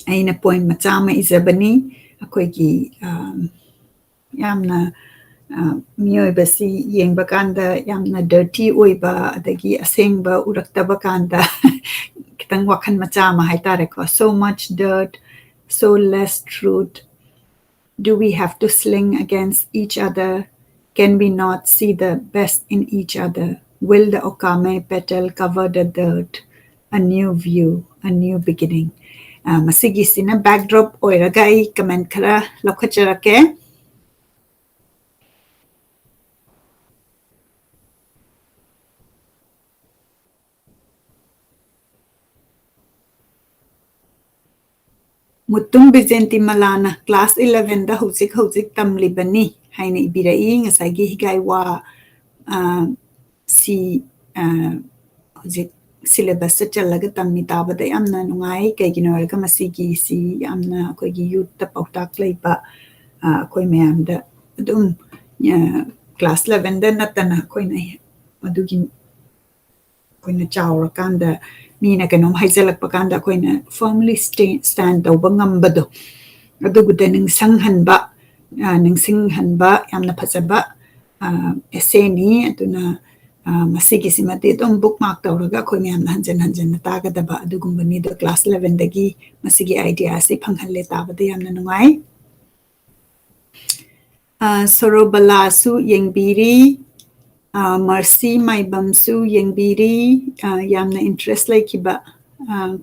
aina point machama izabani akoi gi yamna miyoiba si yengba kanda yamna dirty oiba adagi asengba uraktaba kanda kitang wakhan machama haitare ko so much dirt so less truth. Do we have to sling against each other? Can we not see the best in each other? Will the okame petal cover the dirt? A new view, a new beginning. Masigi sina backdrop oiraga ay comment kara lokacharake. Mutung Bizenti Malana, class 11 da husik tamlibani. haina ibirai ngasagi higai wa si hojik syllabus chalaga tammi tabada yamna nungai kaigino ka masigi si yamna akoigi youth ta pautak leiba akoi mayamda adum class 11 da natana koina adugi koina chawra kanda mina kanom haijalak pakanda koina firmly stand tawba ngambado aduguda ning sanghanba yamna phajaba essay ni aduna masigi simati dum bookmark tawraga khoi myam hanjan tagadaba adugumbani do class 11 dagi masigi idea se phanghalle tabada yamna nungai sorobala su yengbiri mercy maibam su yengbiri yamna interest laikiba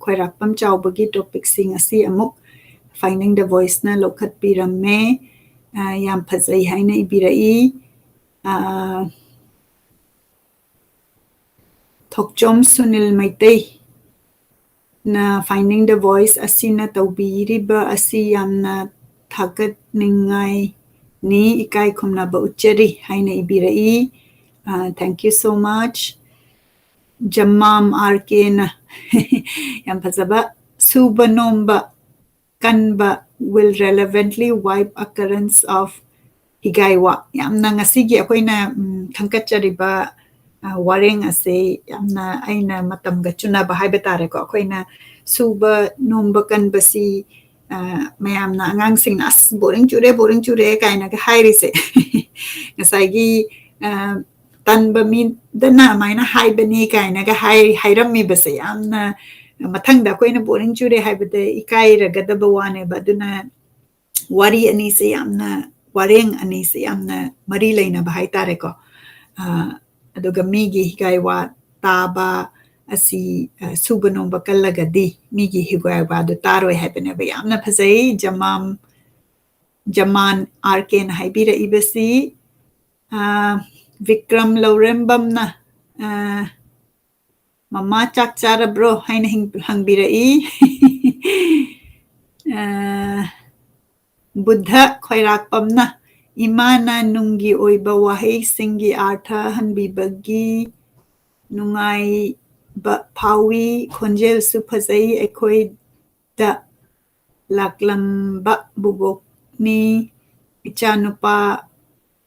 Kwarakpam Chaoba gi topic sing asi amuk finding the voice na lokhat piramme yam phajai haina ibirai Thokchom Sunil Maitei na finding the voice asina taubiriba asi yamna thagat ningai ni ikai khumna ba uchari haina ibirai thank you so much Jammam RK na yam phajaba suba nomba kanba will relevantly wipe occurrence of Higgai wa yamna ngasigi akoina khangkachariba wareng ase yamna aina matamga chunaba haiba tare ko akoina suba nomba kanbasi mayamna angangsing as boring chure kaina ka hairise ngasagi tanba min dana maina haibani kaina ka hairammi base yamna mathangda koina boring chure haibade ikai ragadaba wane baduna wari ani se yamna wareng ani se yamna mari leina ba haitare ko aduga migi higai wa taba asi suba nomba kallagadi migi higai wa do taroi haibane ba yamna phajai jaman RK na haibira ibasi Vikram Laurembam na mama chak chara bro haina hangbirai Buddha Kwarakpam na imana nungi oiba wahei singi artha hanbibagi nungai ba pawi khonjel su phajai ekoi da laklamba bubok ni ichanupa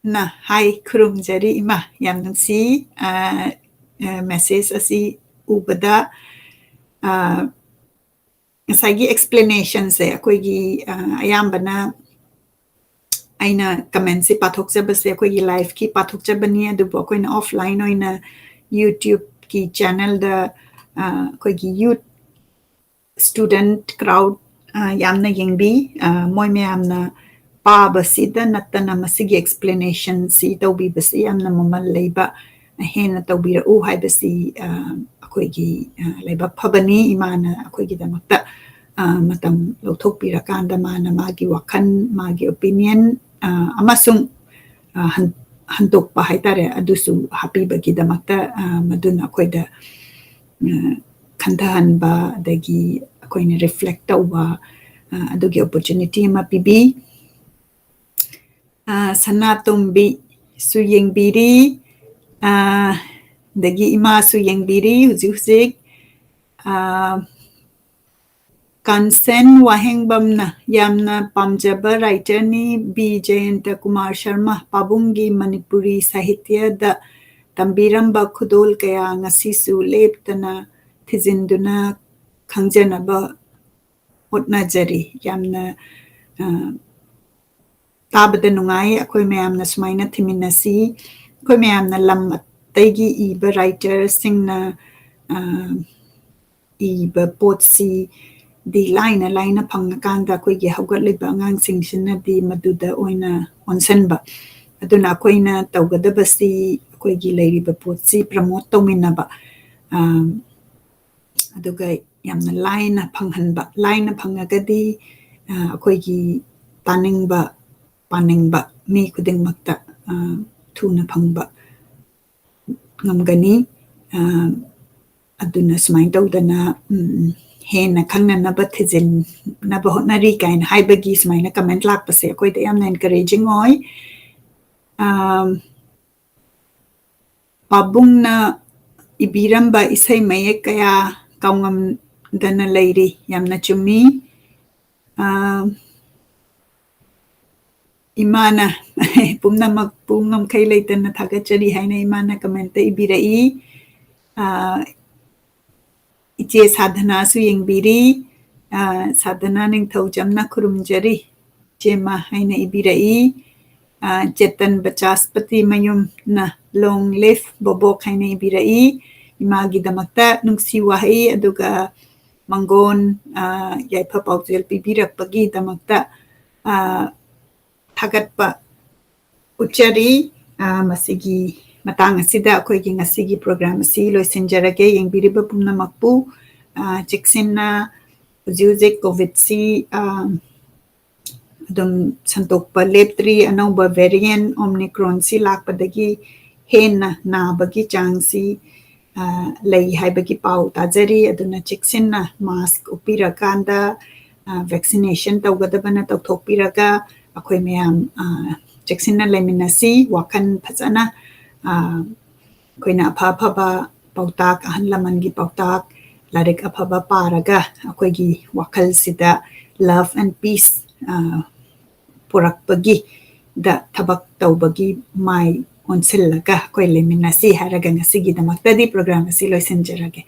na hai khurumjari ima yam nungsi message asi ubada ngasagi explanation se akoigi ayambana aina comment si pathok jabase akoigi live ki pathok jabani adubo akoina offline oina YouTube ki channel da akoigi youth student crowd yamna yengbi moi yamna paba sida natana masigi explanation si tawbi basi yamna mamal leiba hena tawbira u haibasi akoigi leiba phabani imana akoigi damakta matam lauthokpira kanda mana magi wakhan magi opinion amasung handokpa haitare adusu happy bagi damakta maduna akoida khandahanba dagi akoina reflect tawba adugi opportunity ma pibi sanatombi su yengbiri dagi ima su yengbiri huzik Kansen wahengbam na yamna pamjaba writer ni Jayanta Kumar Sharma pabungi Manipuri sahitya da tambiramba khudol kaya ngasi su leptana thizinduna khangjanaba hotnajari yamna tabada nungai akoi mayamna sumaina thiminasi akoi mayamna lam taigi iba writer singna iba potsi di line phangakanda koigi haugatliba angangsingshina di maduda oina onsenba aduna koina tawgadabasi koigi leiriba potsi promote tawminaba aduga yamna line phangagadi koigi taningba paningba mi kudingmakta thuna phangba ngamgani aduna smain tawdana hena khangna naba thijin naba hotnari kain haibagi smaina comment lakpase akoida yamna encouraging oi ꯄꯥꯕꯨꯡꯅ ꯏꯕꯤꯔꯝꯕ ꯏꯁꯩ ꯃꯌꯦꯛ ꯀꯌꯥ ꯀꯥꯎꯉꯝꯗꯅ ꯂꯩꯔꯤ ꯌꯥꯝꯅ ꯆꯨꯝꯃꯤ ꯏꯃꯥꯅ ꯄꯨꯝꯅꯃꯛꯄꯨ ꯉꯝꯈꯩ ꯂꯩꯇꯅ ꯊꯥꯒꯠꯆꯔꯤ ꯍꯥꯏꯅ ꯏꯃꯥꯅ ꯀꯃꯦꯟꯇ ꯏꯕꯤꯔꯛꯏ इचे साधना सुयेंबिरी साधना निंगथौजमना खुरुमजरी चेमा हाइना इबिरई चेतन बचास्पति मयुम ना long live bobok हाइना इबिरई Imangi दमक्ता नुंगसी वाहई अदुगा मंगोन याइफा पाउजेल पिबिरकपगी दमक्ता थागतपा उच्चरी मसिगी matang asida akoigi ngasigi program asi loisinjarage yengbiriba pumnamakpu chiksinna ujiujik covid si adum santokpa leptri anauba variant omicron si lakpadagi henna nabagi changsi lei haibagi pau tajari aduna chiksinna mask upirakanda vaccination tawgadabana tawthokpiraga akoi mayam chiksinna leiminasi wakan phajana koina apha pautak ahan lamangi pautak larik apha paraga akoigi wakal sida love and peace purakpagi da thabak tawbagi mai onsillaga koi leminasi haraga ngasigi damaktadi program asi loisinjarage